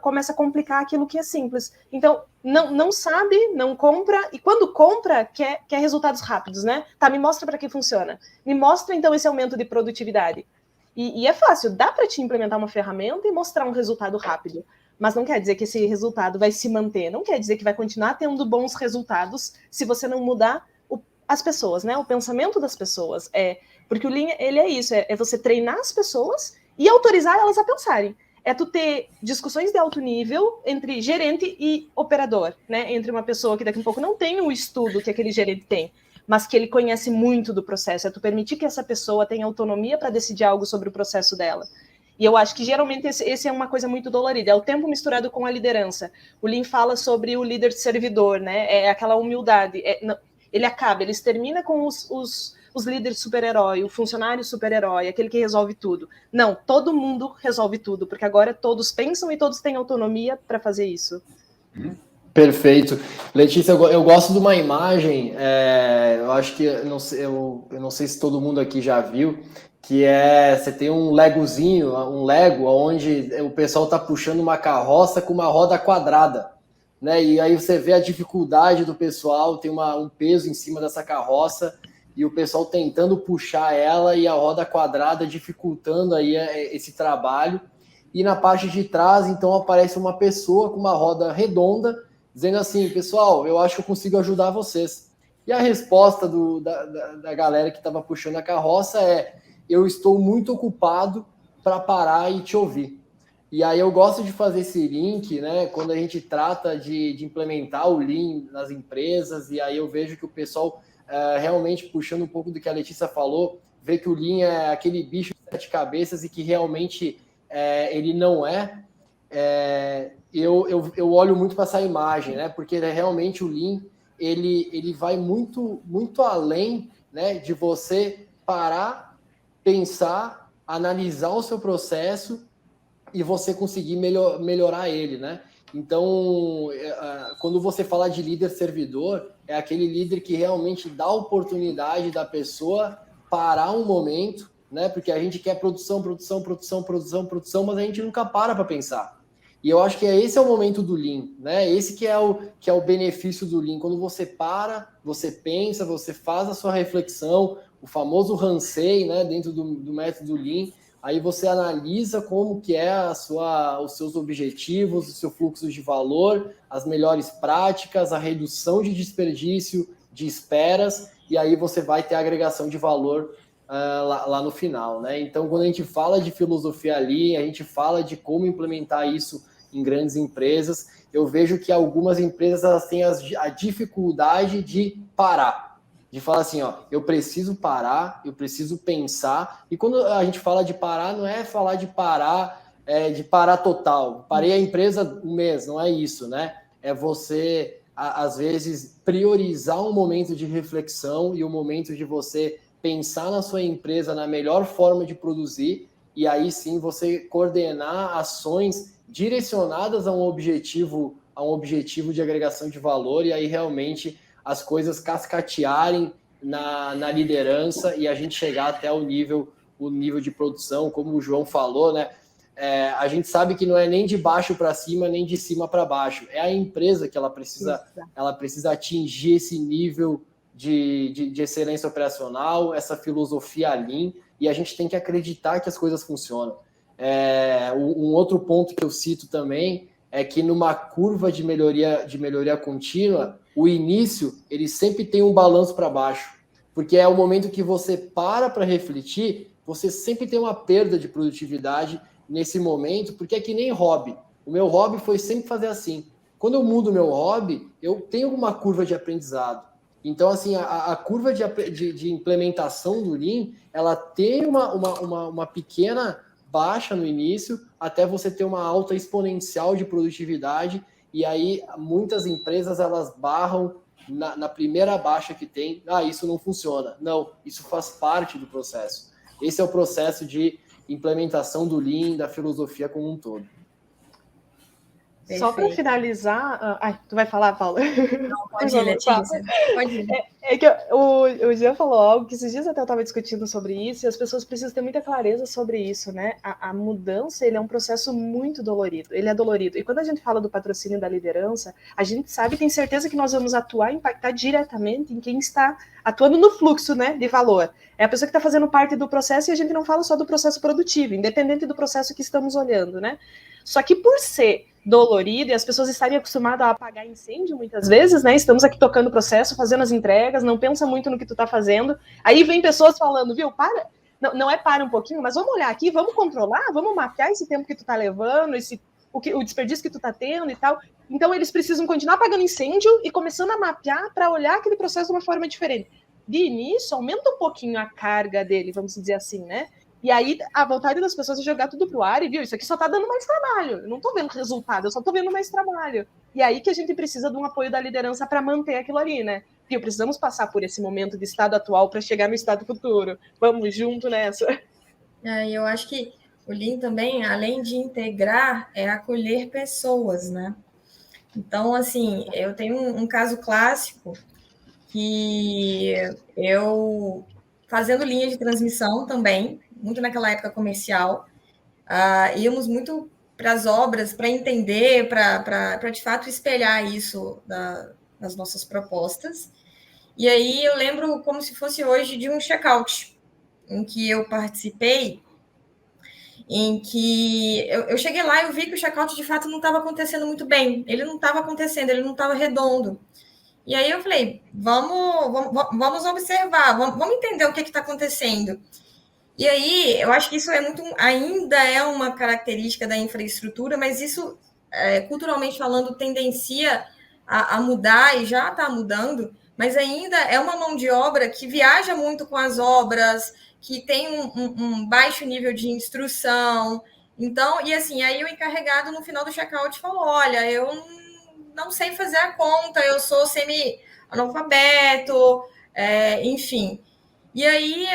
começa a complicar aquilo que é simples. Então, não sabe, não compra, e quando compra, quer resultados rápidos, né? Tá, me mostra para que funciona. Me mostra, então, esse aumento de produtividade. E é fácil, dá para te implementar uma ferramenta e mostrar um resultado rápido. Mas não quer dizer que esse resultado vai se manter, não quer dizer que vai continuar tendo bons resultados se você não mudar as pessoas, né? O pensamento das pessoas. Porque o Lean, ele é isso, é você treinar as pessoas e autorizar elas a pensarem. É tu ter discussões de alto nível entre gerente e operador, né? Entre uma pessoa que daqui a pouco não tem o estudo que aquele gerente tem, mas que ele conhece muito do processo. É tu permitir que essa pessoa tenha autonomia para decidir algo sobre o processo dela. E eu acho que geralmente esse é uma coisa muito dolorida, é o tempo misturado com a liderança. O Lean fala sobre o líder servidor, né? É aquela humildade. Ele extermina com os líderes super-herói, o funcionário super-herói, aquele que resolve tudo. Não, todo mundo resolve tudo, porque agora todos pensam e todos têm autonomia para fazer isso. Perfeito. Letícia, eu gosto de uma imagem, eu acho que, eu não sei se todo mundo aqui já viu, que você tem um legozinho, um Lego, onde o pessoal está puxando uma carroça com uma roda quadrada, né? E aí você vê a dificuldade do pessoal, tem um peso em cima dessa carroça, e o pessoal tentando puxar ela e a roda quadrada dificultando aí esse trabalho. E na parte de trás, então, aparece uma pessoa com uma roda redonda, dizendo assim, pessoal, eu acho que eu consigo ajudar vocês. E a resposta da galera que estava puxando a carroça eu estou muito ocupado para parar e te ouvir. E aí eu gosto de fazer esse link, né, quando a gente trata de implementar o Lean nas empresas, e aí eu vejo que o pessoal, realmente, puxando um pouco do que a Letícia falou, vê que o Lean é aquele bicho de 7 cabeças e que realmente ele não é. Eu olho muito para essa imagem, né? Porque realmente o Lean ele vai muito, muito além, né, de você parar, pensar, analisar o seu processo e você conseguir melhorar ele, né? Então, quando você fala de líder servidor, é aquele líder que realmente dá a oportunidade da pessoa parar um momento, né? Porque a gente quer produção, mas a gente nunca para pensar. E eu acho que esse é o momento do Lean, né? Esse que é o benefício do Lean. Quando você para, você pensa, você faz a sua reflexão, o famoso Hansei, né? Dentro do método Lean, aí você analisa como que os seus objetivos, o seu fluxo de valor, as melhores práticas, a redução de desperdício, de esperas, e aí você vai ter a agregação de valor lá no final, né? Então, quando a gente fala de filosofia Lean, a gente fala de como implementar isso em grandes empresas, eu vejo que algumas empresas elas têm a dificuldade de parar, de falar assim, eu preciso parar, eu preciso pensar, e quando a gente fala de parar, não é falar de parar total, parei a empresa um mês, não é isso, né? É você, às vezes, priorizar um momento de reflexão e um momento de você pensar na sua empresa na melhor forma de produzir, e aí sim você coordenar ações direcionadas a um objetivo de agregação de valor, e aí realmente as coisas cascatearem na liderança e a gente chegar até o nível de produção, como o João falou, né? A gente sabe que não é nem de baixo para cima, nem de cima para baixo. É a empresa que ela precisa atingir esse nível de excelência operacional, essa filosofia Lean, e a gente tem que acreditar que as coisas funcionam. Um outro ponto que eu cito também é que numa curva de melhoria contínua, o início ele sempre tem um balanço para baixo, porque é o momento que você para refletir, você sempre tem uma perda de produtividade nesse momento, porque é que nem hobby. O meu hobby foi sempre fazer assim. Quando eu mudo o meu hobby, eu tenho uma curva de aprendizado. Então, assim, a curva de implementação do Lean, ela tem uma pequena baixa no início, até você ter uma alta exponencial de produtividade, e aí muitas empresas, elas barram na primeira baixa que tem, isso não funciona. Não, isso faz parte do processo. Esse é o processo de implementação do Lean, da filosofia como um todo. Perfeito. Só para finalizar... tu vai falar, Paula? Não, pode ir, Letícia. Pode ir. É que o Jean falou algo que esses dias até eu estava discutindo sobre isso, e as pessoas precisam ter muita clareza sobre isso, né? A mudança, ele é um processo muito dolorido, ele é dolorido. E quando a gente fala do patrocínio da liderança, a gente sabe, tem certeza que nós vamos atuar e impactar diretamente em quem está atuando no fluxo, né, de valor. É a pessoa que está fazendo parte do processo, e a gente não fala só do processo produtivo, independente do processo que estamos olhando, né? Só que por ser dolorido e as pessoas estarem acostumadas a apagar incêndio muitas vezes, né? Estamos aqui tocando o processo, fazendo as entregas, não pensa muito no que tu tá fazendo. Aí vem pessoas falando, viu, para, não é para um pouquinho, mas vamos olhar aqui, vamos controlar, vamos mapear esse tempo que tu tá levando, o desperdício que tu tá tendo e tal. Então eles precisam continuar apagando incêndio e começando a mapear para olhar aquele processo de uma forma diferente. De início, aumenta um pouquinho a carga dele, vamos dizer assim, né? E aí, a vontade das pessoas é jogar tudo pro ar e, viu, isso aqui só tá dando mais trabalho. Eu não tô vendo resultado, eu só tô vendo mais trabalho. E aí que a gente precisa de um apoio da liderança para manter aquilo ali, né? Viu, precisamos passar por esse momento de estado atual para chegar no estado futuro. Vamos junto nessa. Eu acho que o Lean também, além de integrar, é acolher pessoas, né? Então, assim, eu tenho um caso clássico que eu, fazendo linha de transmissão também, muito naquela época comercial, íamos muito para as obras para entender, para de fato espelhar isso nas nossas propostas. E aí eu lembro como se fosse hoje de um check-out em que eu participei, em que eu cheguei lá e eu vi que o check-out de fato não estava acontecendo muito bem. Ele não estava acontecendo, ele não estava redondo. E aí eu falei, vamos observar, vamos entender o que está acontecendo. E aí, eu acho que isso ainda é uma característica da infraestrutura, mas isso, culturalmente falando, tendencia a mudar e já está mudando, mas ainda é uma mão de obra que viaja muito com as obras, que tem um baixo nível de instrução. Então, e assim, aí o encarregado no final do check-out falou: olha, eu não sei fazer a conta, eu sou semi-analfabeto, enfim. E aí,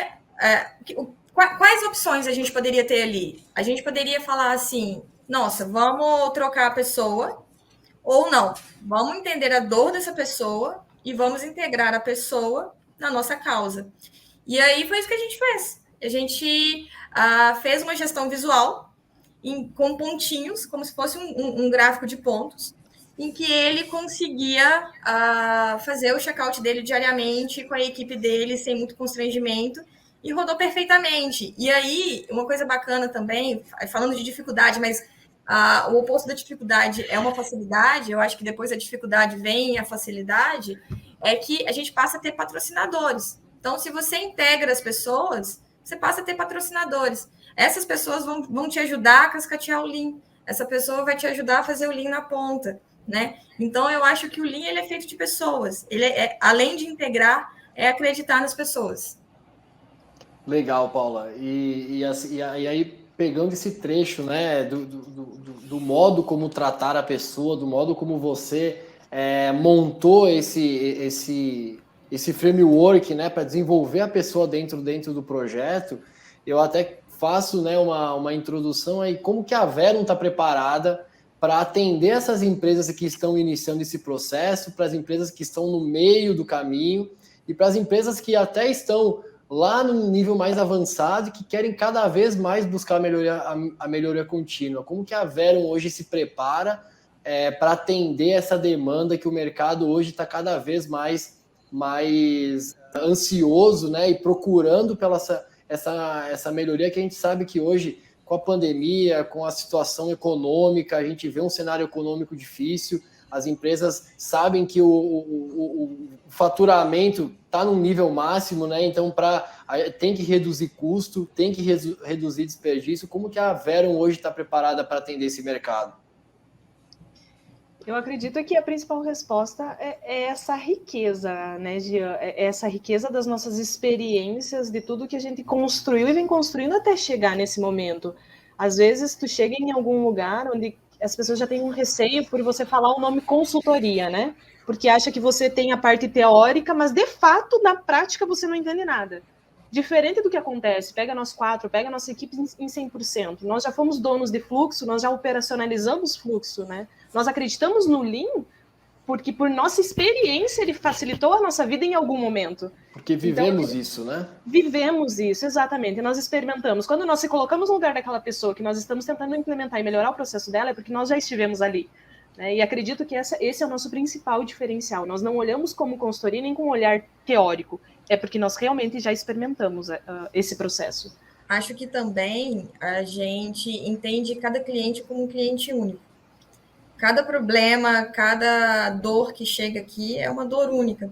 quais opções a gente poderia ter ali? A gente poderia falar assim, nossa, vamos trocar a pessoa, ou não, vamos entender a dor dessa pessoa e vamos integrar a pessoa na nossa causa. E aí foi isso que a gente fez. A gente fez uma gestão visual com pontinhos, como se fosse um gráfico de pontos, em que ele conseguia fazer o check-out dele diariamente com a equipe dele, sem muito constrangimento, e rodou perfeitamente. E aí, uma coisa bacana também, falando de dificuldade, mas o oposto da dificuldade é uma facilidade, eu acho que depois da dificuldade vem a facilidade, é que a gente passa a ter patrocinadores. Então, se você integra as pessoas, você passa a ter patrocinadores. Essas pessoas vão te ajudar a cascatear o Lean. Essa pessoa vai te ajudar a fazer o Lean na ponta, né? Então, eu acho que o Lean ele é feito de pessoas. Ele além de integrar, é acreditar nas pessoas. Legal, Paula. E aí, pegando esse trecho, né, do modo como tratar a pessoa, do modo como você montou esse framework, né, para desenvolver a pessoa dentro do projeto, eu até faço, né, uma introdução aí, como que a Verum está preparada para atender essas empresas que estão iniciando esse processo, para as empresas que estão no meio do caminho e para as empresas que até estão lá no nível mais avançado e que querem cada vez mais buscar a melhoria contínua. Como que a Verum hoje se prepara para atender essa demanda que o mercado hoje está cada vez mais ansioso, né, e procurando pela essa melhoria que a gente sabe que hoje, com a pandemia, com a situação econômica, a gente vê um cenário econômico difícil, as empresas sabem que o faturamento está num nível máximo, né? Então tem que reduzir custo, tem que reduzir desperdício. Como que a Verum hoje está preparada para atender esse mercado? Eu acredito que a principal resposta é essa riqueza, né, Jean? É essa riqueza das nossas experiências, de tudo que a gente construiu e vem construindo até chegar nesse momento. Às vezes, tu chega em algum lugar onde as pessoas já têm um receio por você falar o nome consultoria, né? Porque acha que você tem a parte teórica, mas de fato, na prática, você não entende nada. Diferente do que acontece, pega nós quatro, pega a nossa equipe em 100%. Nós já fomos donos de fluxo, nós já operacionalizamos fluxo, né? Nós acreditamos no Lean porque, por nossa experiência, ele facilitou a nossa vida em algum momento. Porque vivemos isso, né? Vivemos isso, exatamente. Nós experimentamos. Quando nós se colocamos no lugar daquela pessoa que nós estamos tentando implementar e melhorar o processo dela, é porque nós já estivemos ali. Né? E acredito que esse é o nosso principal diferencial. Nós não olhamos como consultoria nem com um olhar teórico. É porque nós realmente já experimentamos esse processo. Acho que também a gente entende cada cliente como um cliente único. Cada problema, cada dor que chega aqui é uma dor única.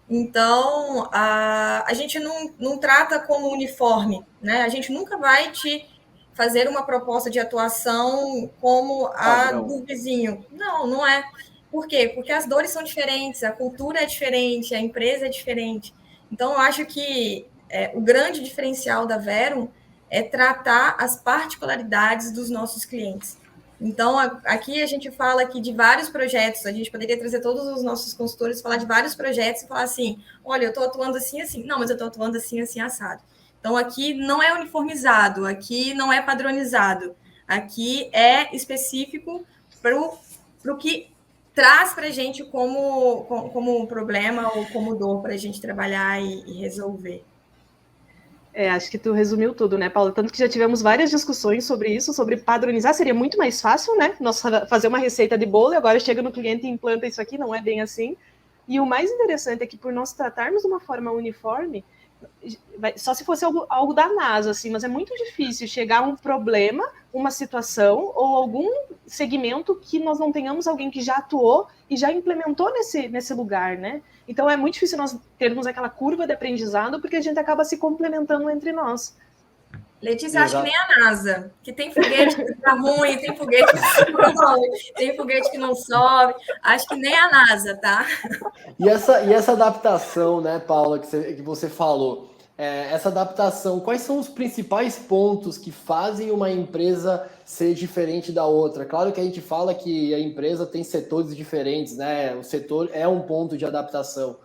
Então, a gente não trata como uniforme, né? A gente nunca vai te fazer uma proposta de atuação como a do vizinho. Não é. Por quê? Porque as dores são diferentes, a cultura é diferente, a empresa é diferente. Então, eu acho que o grande diferencial da Verum é tratar as particularidades dos nossos clientes. Então, aqui a gente fala aqui de vários projetos, a gente poderia trazer todos os nossos consultores, falar de vários projetos e falar assim, olha, eu estou atuando assim, assim. Não, mas eu estou atuando assim, assim, assado. Então, aqui não é uniformizado, aqui não é padronizado, aqui é específico para o que traz para a gente como problema ou como dor para a gente trabalhar e resolver. Acho que tu resumiu tudo, né, Paula? Tanto que já tivemos várias discussões sobre isso, sobre padronizar. Seria muito mais fácil, né? Nós fazer uma receita de bolo e agora chega no cliente e implanta isso aqui, não é bem assim. E o mais interessante é que por nós tratarmos de uma forma uniforme, só se fosse algo da NASA, assim, mas é muito difícil chegar a um problema, uma situação ou algum segmento que nós não tenhamos alguém que já atuou e já implementou nesse lugar, né? Então é muito difícil nós termos aquela curva de aprendizado porque a gente acaba se complementando entre nós. Letícia, acho que nem a NASA, que tem foguete que tá ruim, tem foguete que sobe, tem foguete que não sobe, acho que nem a NASA, tá? E essa adaptação, né, Paula, que você falou, essa adaptação, quais são os principais pontos que fazem uma empresa ser diferente da outra? Claro que a gente fala que a empresa tem setores diferentes, né? O setor é um ponto de adaptação,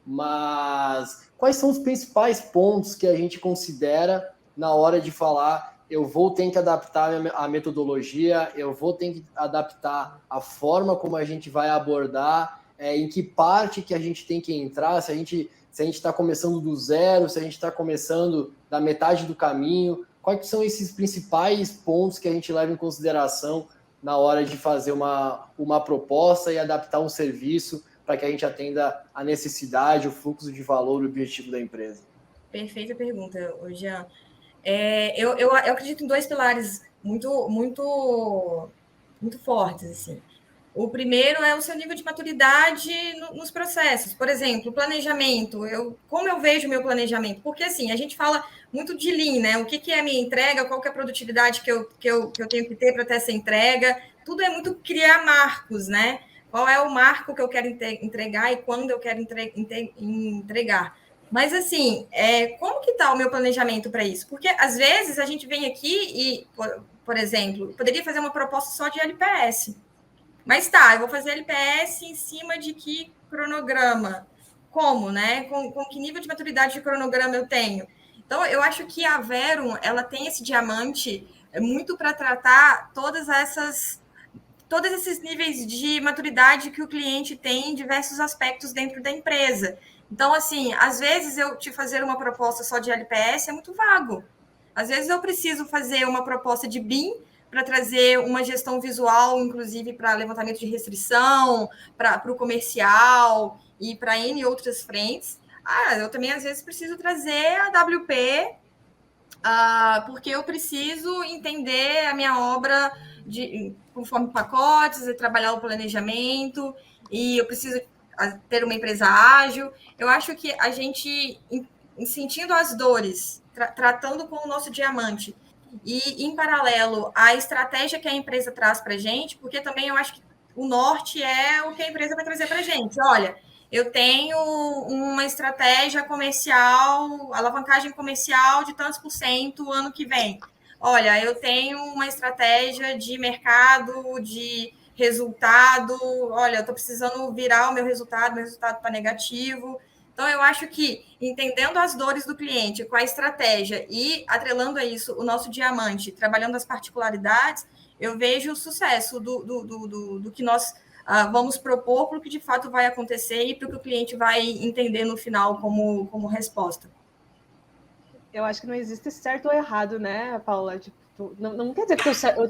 mas quais são os principais pontos que a gente considera na hora de falar, eu vou ter que adaptar a metodologia, eu vou ter que adaptar a forma como a gente vai abordar, em que parte que a gente tem que entrar, se a gente está começando do zero, se a gente está começando da metade do caminho, quais são esses principais pontos que a gente leva em consideração na hora de fazer uma proposta e adaptar um serviço para que a gente atenda a necessidade, o fluxo de valor, o objetivo da empresa? Perfeita pergunta, Jean. Eu acredito em dois pilares muito fortes, assim. O primeiro é o seu nível de maturidade nos processos. Por exemplo, planejamento. Como eu vejo o meu planejamento? Porque, assim, a gente fala muito de Lean, né? O que é a minha entrega, qual que é a produtividade que eu tenho que ter para ter essa entrega. Tudo é muito criar marcos, né? Qual é o marco que eu quero entregar e quando eu quero entregar. Mas, assim, como que está o meu planejamento para isso? Porque, às vezes, a gente vem aqui e, por exemplo, poderia fazer uma proposta só de LPS. Mas tá, eu vou fazer LPS em cima de que cronograma? Como, né? Com que nível de maturidade de cronograma eu tenho? Então, eu acho que a Verum, ela tem esse diamante muito para tratar todos esses níveis de maturidade que o cliente tem em diversos aspectos dentro da empresa. Então, assim, às vezes eu te fazer uma proposta só de LPS é muito vago. Às vezes eu preciso fazer uma proposta de BIM para trazer uma gestão visual, inclusive para levantamento de restrição, para o comercial e para N outras frentes. Eu também, às vezes, preciso trazer a WP, porque eu preciso entender a minha obra conforme pacotes, trabalhar o planejamento, e eu preciso ter uma empresa ágil. Eu acho que a gente, sentindo as dores, tratando com o nosso diamante, e, em paralelo, a estratégia que a empresa traz para a gente, porque também eu acho que o norte é o que a empresa vai trazer para a gente. Olha, eu tenho uma estratégia comercial, alavancagem comercial de tantos % ano que vem. Olha, eu tenho uma estratégia de mercado, de resultado. Olha, eu estou precisando virar o meu resultado está negativo. Então, eu acho que, entendendo as dores do cliente com a estratégia e atrelando a isso o nosso diamante, trabalhando as particularidades, eu vejo o sucesso do que nós vamos propor para o que de fato vai acontecer e para o que o cliente vai entender no final como resposta. Eu acho que não existe certo ou errado, né, Paula? Tipo, não quer dizer que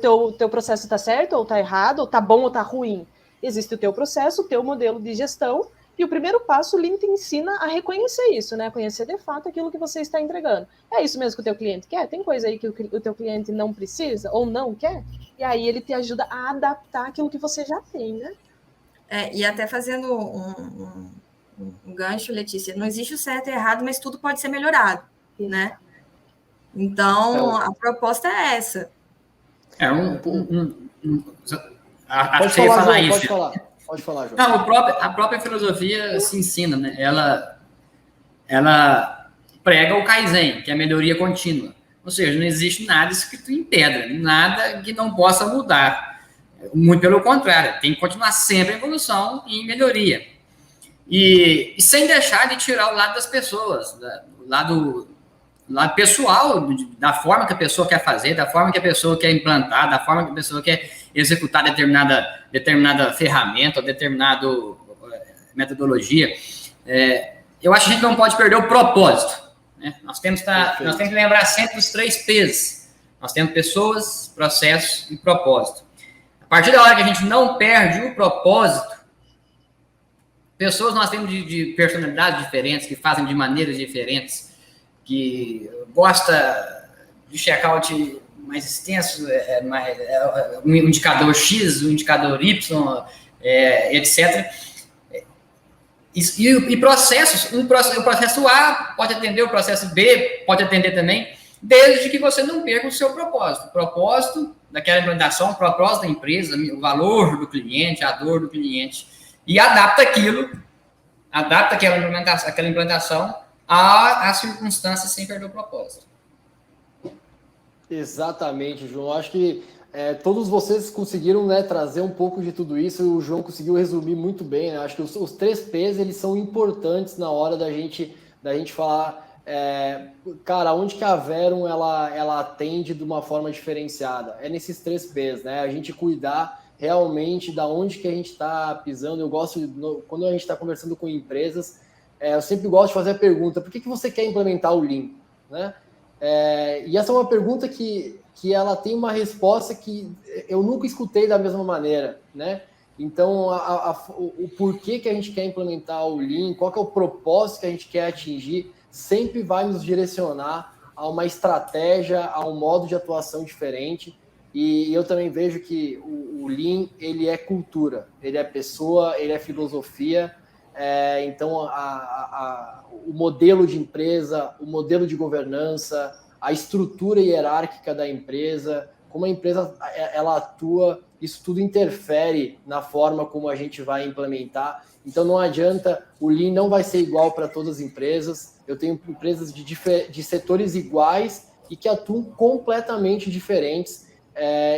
o teu processo está certo ou está errado, ou está bom ou está ruim. Existe o teu processo, o teu modelo de gestão. E o primeiro passo, o Lean te ensina a reconhecer isso, né? Conhecer de fato aquilo que você está entregando. É isso mesmo que o teu cliente quer? Tem coisa aí que o teu cliente não precisa ou não quer? E aí ele te ajuda a adaptar aquilo que você já tem, né? E até fazendo um gancho, Letícia, não existe o certo e errado, mas tudo pode ser melhorado, né? Então, a proposta é essa. Pode falar, João. Não, a própria filosofia se ensina, né? Ela prega o Kaizen, que é a melhoria contínua. Ou seja, não existe nada escrito em pedra, nada que não possa mudar. Muito pelo contrário, tem que continuar sempre em evolução e em melhoria. E sem deixar de tirar o lado das pessoas, o lado lado pessoal, da forma que a pessoa quer fazer, da forma que a pessoa quer implantar, da forma que a pessoa quer executar determinada ferramenta ou determinada metodologia. Eu acho que a gente não pode perder o propósito, né? Nós temos que lembrar sempre dos 3 P's. Nós temos pessoas, processos e propósito. A partir da hora que a gente não perde o propósito, pessoas nós temos de personalidades diferentes, que fazem de maneiras diferentes, que gosta de check-out mais extenso, um indicador X, um indicador Y, etc. E processos, o processo A pode atender o processo B, pode atender também, desde que você não perca o seu propósito. O propósito daquela implementação, o propósito da empresa, o valor do cliente, a dor do cliente, e adapta aquela implantação às circunstâncias sem perder o propósito. Exatamente, João. Acho que todos vocês conseguiram, né, trazer um pouco de tudo isso, e o João conseguiu resumir muito bem, né? Acho que os 3 P's, eles são importantes na hora da gente falar, cara, onde que a Verum ela atende de uma forma diferenciada. É nesses 3 P's, né? A gente cuidar realmente da onde que a gente está pisando. Eu gosto, quando a gente está conversando com empresas, eu sempre gosto de fazer a pergunta: por que você quer implementar o Lean? Né? E essa é uma pergunta que ela tem uma resposta que eu nunca escutei da mesma maneira, né? Então, o porquê que a gente quer implementar o Lean, qual que é o propósito que a gente quer atingir, sempre vai nos direcionar a uma estratégia, a um modo de atuação diferente. E eu também vejo que o Lean, ele é cultura, ele é pessoa, ele é filosofia. Então, o modelo de empresa, o modelo de governança, a estrutura hierárquica da empresa, como a empresa ela atua, isso tudo interfere na forma como a gente vai implementar. Então, não adianta, o Lean não vai ser igual para todas as empresas. Eu tenho empresas de setores iguais e que atuam completamente diferentes.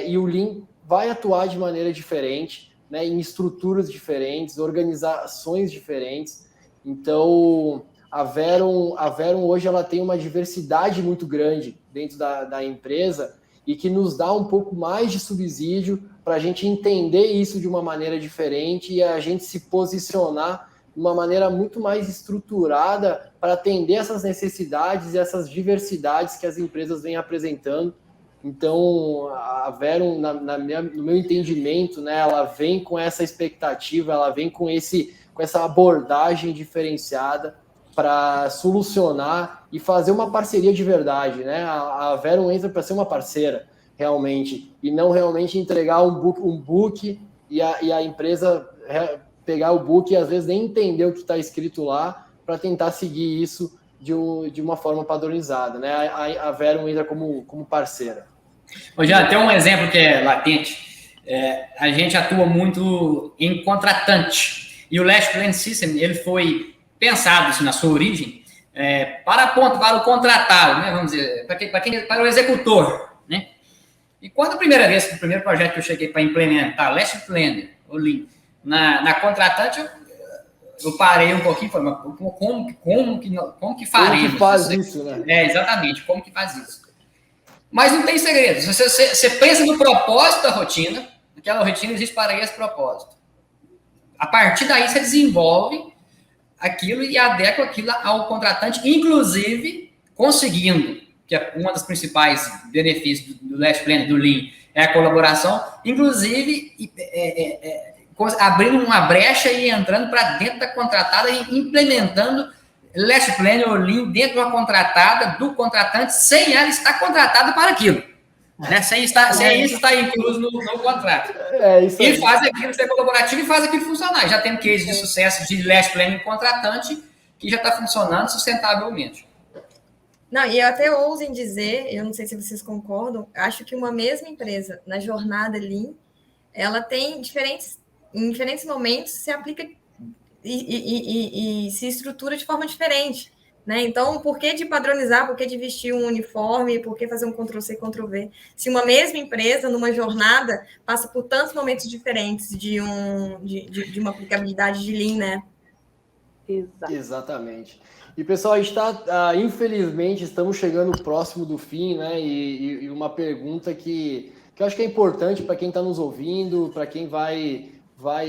E o Lean vai atuar de maneira diferente, né, em estruturas diferentes, organizações diferentes. Então, a Verum hoje ela tem uma diversidade muito grande dentro da empresa e que nos dá um pouco mais de subsídio para a gente entender isso de uma maneira diferente e a gente se posicionar de uma maneira muito mais estruturada para atender essas necessidades e essas diversidades que as empresas vêm apresentando. Então, a Verum, no meu entendimento, né, ela vem com essa expectativa, ela vem com essa abordagem diferenciada para solucionar e fazer uma parceria de verdade, né? A Verum entra para ser uma parceira, realmente, e não realmente entregar um book e a empresa pegar o book e às vezes nem entender o que está escrito lá para tentar seguir isso de uma forma padronizada, né? A Verum entra como parceira. Já tem um exemplo que é latente. A gente atua muito em contratante. E o Last Plan System, ele foi pensado assim, na sua origem para o contratado, né? Vamos dizer, para o executor, né? E quando o primeiro projeto que eu cheguei para implementar Last Planner, o Lean, na contratante, eu parei um pouquinho e falei, mas como que faremos? Como que faz isso, né? Exatamente, como que faz isso? Mas não tem segredo. Você pensa no propósito da rotina, aquela rotina existe para esse propósito. A partir daí, você desenvolve aquilo e adequa aquilo ao contratante, inclusive conseguindo, que é uma das principais benefícios do Last Plan, do Lean, é a colaboração, inclusive abrindo uma brecha e entrando para dentro da contratada e implementando Last Plan ou Lean dentro de uma contratada do contratante, sem ela estar contratada para aquilo, né? Sem isso estar incluso no contrato. Isso e faz aquilo ser colaborativo e faz aquilo funcionar. Já tem case de sucesso de Last Plan em contratante que já está funcionando sustentavelmente. Não, e eu até ouso em dizer, eu não sei se vocês concordam, acho que uma mesma empresa, na jornada Lean, ela tem em diferentes momentos se aplica e se estrutura de forma diferente, né? Então, por que de padronizar, por que de vestir um uniforme, por que fazer um Ctrl-C, Ctrl-V? Se uma mesma empresa, numa jornada, passa por tantos momentos diferentes de uma aplicabilidade de Lean, né? Exato. Exatamente. E, pessoal, a gente está, infelizmente, estamos chegando próximo do fim, né? E uma pergunta que eu acho que é importante para quem está nos ouvindo, para quem vai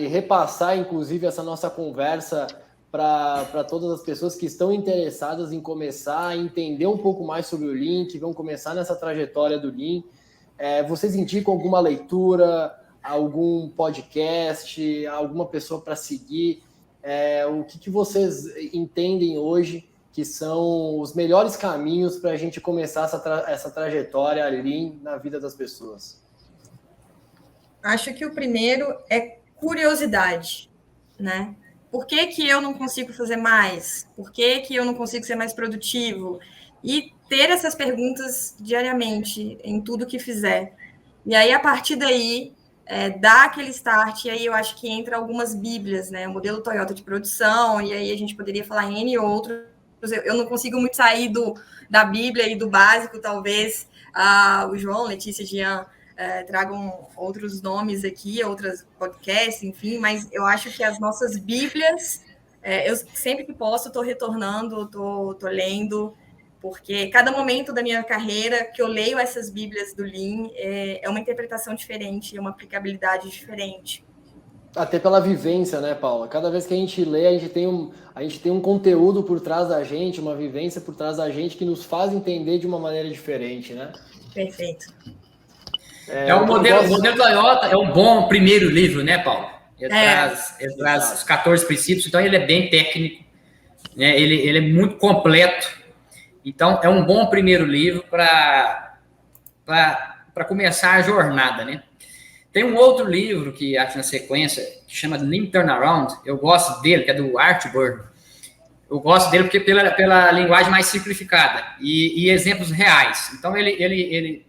repassar, inclusive, essa nossa conversa para todas as pessoas que estão interessadas em começar a entender um pouco mais sobre o Lean, que vão começar nessa trajetória do Lean. Vocês indicam alguma leitura, algum podcast, alguma pessoa para seguir? O que vocês entendem hoje que são os melhores caminhos para a gente começar essa trajetória Lean na vida das pessoas? Acho que o primeiro é curiosidade, né? Por que que eu não consigo fazer mais? Por que que eu não consigo ser mais produtivo? E ter essas perguntas diariamente em tudo que fizer. E aí, a partir daí, dar aquele start, e aí eu acho que entra algumas bíblias, né? O modelo Toyota de produção, e aí a gente poderia falar em N outros. Eu não consigo muito sair da Bíblia e do básico, talvez o João, Letícia, Jean tragam outros nomes aqui, outros podcasts, enfim, mas eu acho que as nossas Bíblias, eu sempre que posso estou retornando, estou lendo, porque cada momento da minha carreira que eu leio essas Bíblias do Lean é uma interpretação diferente, é uma aplicabilidade diferente. Até pela vivência, né, Paula? Cada vez que a gente lê, a gente tem um conteúdo por trás da gente, uma vivência por trás da gente que nos faz entender de uma maneira diferente, né? Perfeito. O modelo Toyota é um bom primeiro livro, né, Paulo? Ele traz os 14 princípios, então ele é bem técnico, né? Ele é muito completo. Então, é um bom primeiro livro para começar a jornada, né? Tem um outro livro que acho na sequência, que chama Lean Turnaround. Eu gosto dele, que é do Art Burn. Eu gosto dele porque pela linguagem mais simplificada e exemplos reais. Então, ele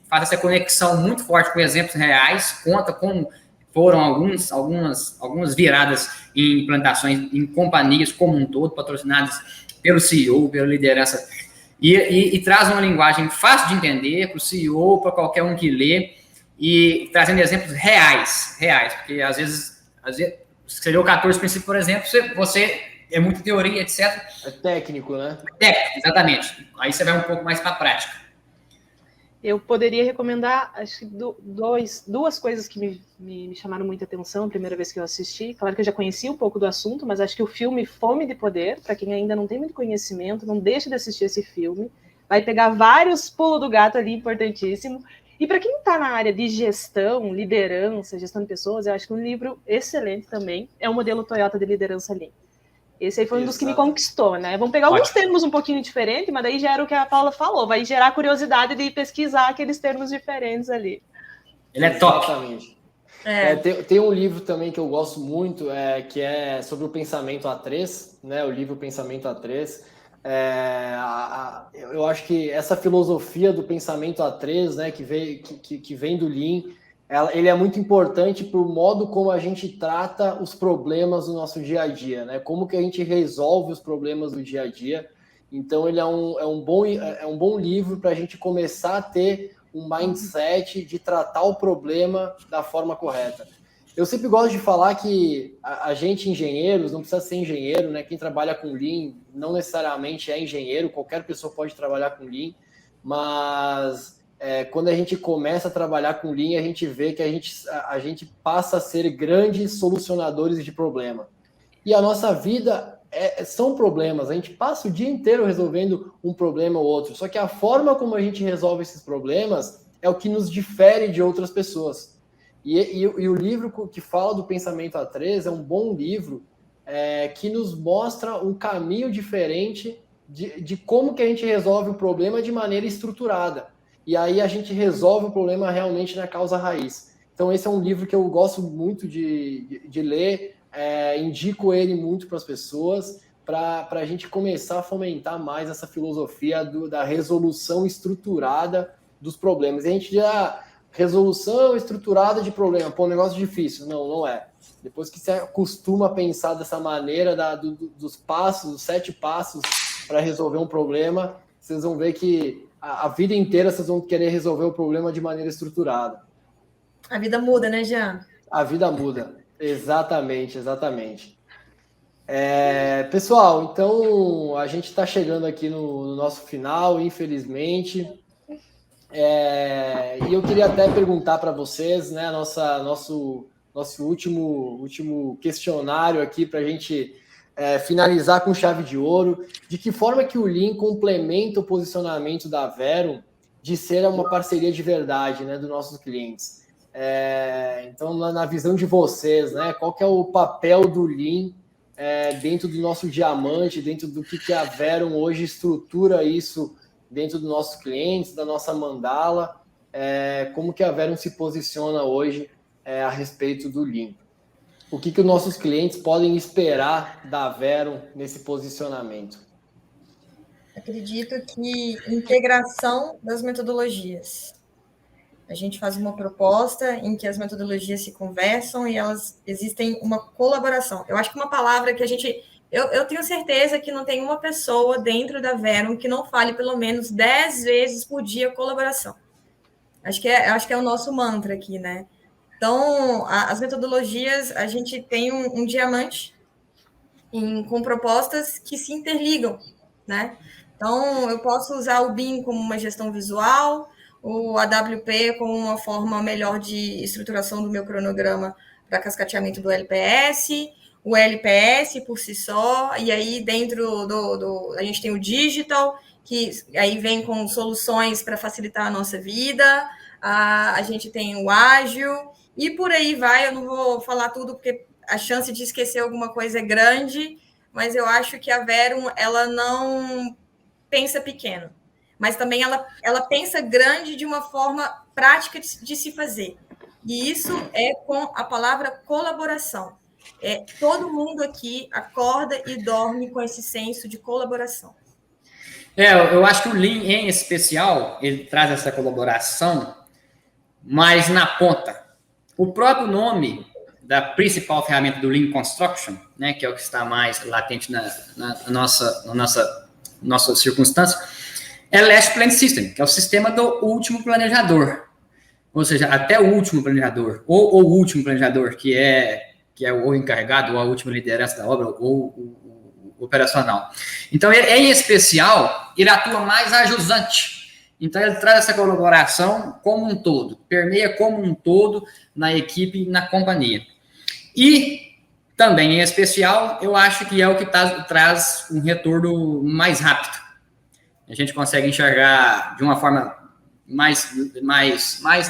faz essa conexão muito forte com exemplos reais, conta como foram algumas viradas em implantações em companhias como um todo, patrocinadas pelo CEO, pela liderança, e traz uma linguagem fácil de entender para o CEO, para qualquer um que lê, e trazendo exemplos reais, porque às vezes você leu 14 princípios, por exemplo, você é muita teoria, etc. É técnico, né? Técnico, exatamente. Aí você vai um pouco mais para a prática. Eu poderia recomendar, acho que duas coisas que me chamaram muita atenção a primeira vez que eu assisti. Claro que eu já conhecia um pouco do assunto, mas acho que o filme Fome de Poder, para quem ainda não tem muito conhecimento, não deixe de assistir esse filme. Vai pegar vários pulos do gato ali, importantíssimo. E para quem está na área de gestão, liderança, gestão de pessoas, eu acho que um livro excelente também é o modelo Toyota de liderança Lean. Esse aí foi um dos que me conquistou, né? Vamos pegar alguns termos um pouquinho diferentes, mas daí já era o que a Paula falou, vai gerar curiosidade de pesquisar aqueles termos diferentes ali. Ele é top. Exatamente. Tem um livro também que eu gosto muito, que é sobre o pensamento A3, né? O livro Pensamento A3. Eu acho que essa filosofia do pensamento A3, né, que vem do Lean, ele é muito importante para o modo como a gente trata os problemas do nosso dia a dia, né? Como que a gente resolve os problemas do dia a dia. Então, ele é um bom livro para a gente começar a ter um mindset de tratar o problema da forma correta. Eu sempre gosto de falar que a gente, engenheiros, não precisa ser engenheiro, né? Quem trabalha com Lean não necessariamente é engenheiro, qualquer pessoa pode trabalhar com Lean, mas quando a gente começa a trabalhar com Lean, a gente vê que a gente passa a ser grandes solucionadores de problema. E a nossa vida são problemas, a gente passa o dia inteiro resolvendo um problema ou outro, só que a forma como a gente resolve esses problemas é o que nos difere de outras pessoas. E o livro que fala do pensamento A3 é um bom livro que nos mostra um caminho diferente de como que a gente resolve o problema de maneira estruturada. E aí a gente resolve o problema realmente na causa raiz. Então esse é um livro que eu gosto muito de ler, indico ele muito para as pessoas, para a gente começar a fomentar mais essa filosofia da resolução estruturada dos problemas. E a gente já... resolução estruturada de problema, um negócio difícil. Não é. Depois que você acostuma a pensar dessa maneira, dos passos, os 7 passos para resolver um problema, vocês vão ver que a vida inteira vocês vão querer resolver o problema de maneira estruturada. A vida muda, né, Jean? A vida muda. Exatamente. Pessoal, então a gente está chegando aqui no nosso final, infelizmente. E eu queria até perguntar para vocês, né, nosso último questionário aqui para a gente finalizar com chave de ouro. De que forma que o Lean complementa o posicionamento da Verum de ser uma parceria de verdade, né, dos nossos clientes? Então, na visão de vocês, né, qual que é o papel do Lean dentro do nosso diamante, dentro do que a Verum hoje estrutura isso dentro dos nossos clientes, da nossa mandala, como que a Verum se posiciona hoje a respeito do Lean? O que os nossos clientes podem esperar da Verum nesse posicionamento? Acredito que integração das metodologias. A gente faz uma proposta em que as metodologias se conversam e elas existem uma colaboração. Eu acho que uma palavra que a gente... Eu tenho certeza que não tem uma pessoa dentro da Verum que não fale pelo menos 10 vezes por dia colaboração. Acho que é o nosso mantra aqui, né? Então, as metodologias, a gente tem um diamante com propostas que se interligam, né? Então, eu posso usar o BIM como uma gestão visual, o AWP como uma forma melhor de estruturação do meu cronograma para cascateamento do LPS, o LPS por si só, e aí dentro a gente tem o digital, que aí vem com soluções para facilitar a nossa vida, a gente tem o ágil, e por aí vai. Eu não vou falar tudo, porque a chance de esquecer alguma coisa é grande, mas eu acho que a Verum, ela não pensa pequeno, mas também ela pensa grande de uma forma prática de se fazer. E isso é com a palavra colaboração. Todo mundo aqui acorda e dorme com esse senso de colaboração. Eu acho que o Lean, em especial, ele traz essa colaboração, mas na ponta. O próprio nome da principal ferramenta do Lean Construction, né, que é o que está mais latente na nossa circunstância, é Last Plan System, que é o sistema do último planejador. Ou seja, até o último planejador, ou o último planejador, que é o encarregado, ou a última liderança da obra, ou o operacional. Então, em especial, ele atua mais ajusante. Então, ele traz essa colaboração como um todo, permeia como um todo na equipe e na companhia. E, também, em especial, eu acho que é o que traz um retorno mais rápido. A gente consegue enxergar de uma forma mais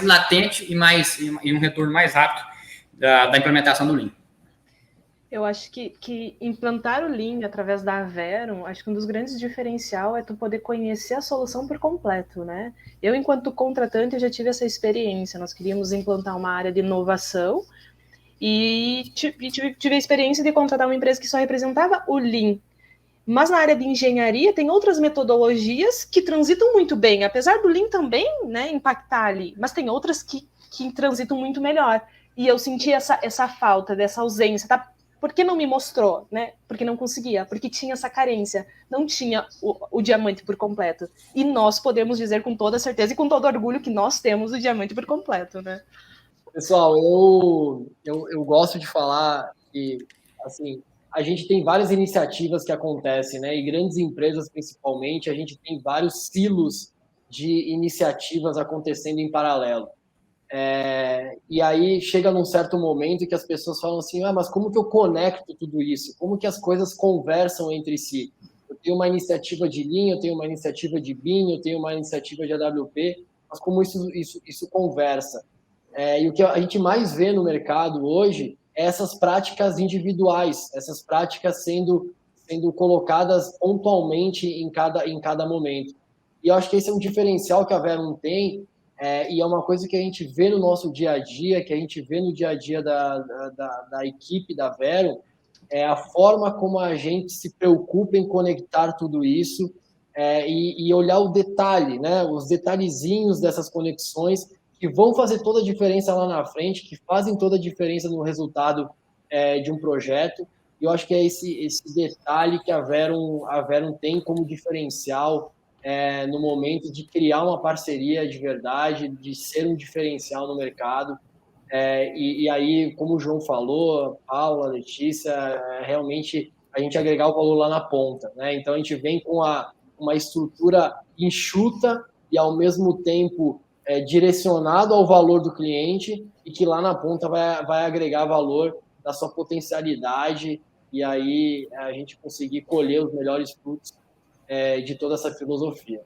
latente e um retorno mais rápido da implementação do Lean. Eu acho que implantar o Lean através da Verum, acho que um dos grandes diferenciais é tu poder conhecer a solução por completo, né? Eu, enquanto contratante, eu já tive essa experiência. Nós queríamos implantar uma área de inovação e tive a experiência de contratar uma empresa que só representava o Lean. Mas na área de engenharia tem outras metodologias que transitam muito bem, apesar do Lean também, né, impactar ali, mas tem outras que transitam muito melhor. E eu senti essa falta, dessa ausência, tá? Por que não me mostrou, né? Porque não conseguia, porque tinha essa carência, não tinha o diamante por completo. E nós podemos dizer com toda certeza e com todo orgulho que nós temos o diamante por completo, né? Pessoal, eu gosto de falar que, assim, a gente tem várias iniciativas que acontecem, né? E grandes empresas, principalmente, a gente tem vários silos de iniciativas acontecendo em paralelo. E aí chega num certo momento que as pessoas falam assim, mas como que eu conecto tudo isso? Como que as coisas conversam entre si? Eu tenho uma iniciativa de Lean, eu tenho uma iniciativa de BIM, eu tenho uma iniciativa de AWP, mas como isso conversa? E o que a gente mais vê no mercado hoje é essas práticas individuais, essas práticas sendo colocadas pontualmente em cada momento. E eu acho que esse é um diferencial que a Verum tem, e é uma coisa que a gente vê no nosso dia a dia, que a gente vê no dia a dia da equipe da Verum, é a forma como a gente se preocupa em conectar tudo isso e olhar o detalhe, né? Os detalhezinhos dessas conexões que vão fazer toda a diferença lá na frente, que fazem toda a diferença no resultado de um projeto. E eu acho que é esse detalhe que a Verum tem como diferencial no momento de criar uma parceria de verdade, de ser um diferencial no mercado. E aí, como o João falou, Paula, Letícia, realmente a gente agregar o valor lá na ponta, né? Então a gente vem com uma estrutura enxuta e ao mesmo tempo direcionado ao valor do cliente e que lá na ponta vai agregar valor da sua potencialidade e aí a gente conseguir colher os melhores frutos de toda essa filosofia.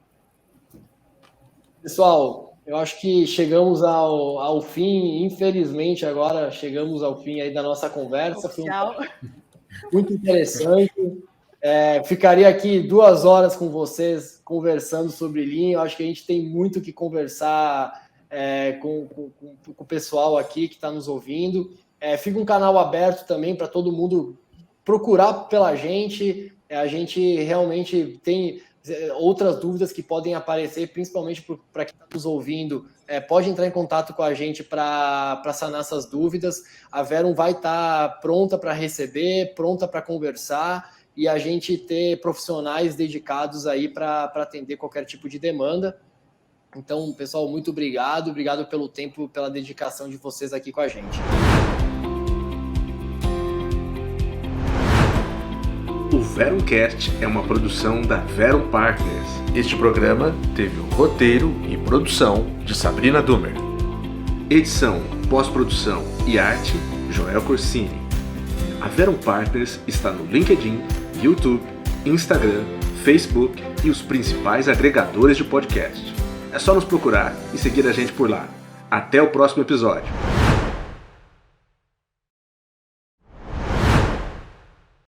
Pessoal, eu acho que chegamos ao fim, infelizmente agora chegamos ao fim aí da nossa conversa. Foi muito interessante. Ficaria aqui 2 horas com vocês conversando sobre Lean. Eu acho que a gente tem muito que conversar com o pessoal aqui que está nos ouvindo. Fica um canal aberto também para todo mundo procurar pela gente. A gente realmente tem outras dúvidas que podem aparecer, principalmente para quem está nos ouvindo. Pode entrar em contato com a gente para sanar essas dúvidas. A Verum vai estar pronta para receber, pronta para conversar e a gente ter profissionais dedicados aí para atender qualquer tipo de demanda. Então, pessoal, muito obrigado pelo tempo, pela dedicação de vocês aqui com a gente. O Verumcast é uma produção da Verum Partners. Este programa teve o roteiro e produção de Sabrina Dumer. Edição, pós-produção e arte, Joel Corsini. A Verum Partners está no LinkedIn, YouTube, Instagram, Facebook e os principais agregadores de podcast. É só nos procurar e seguir a gente por lá. Até o próximo episódio.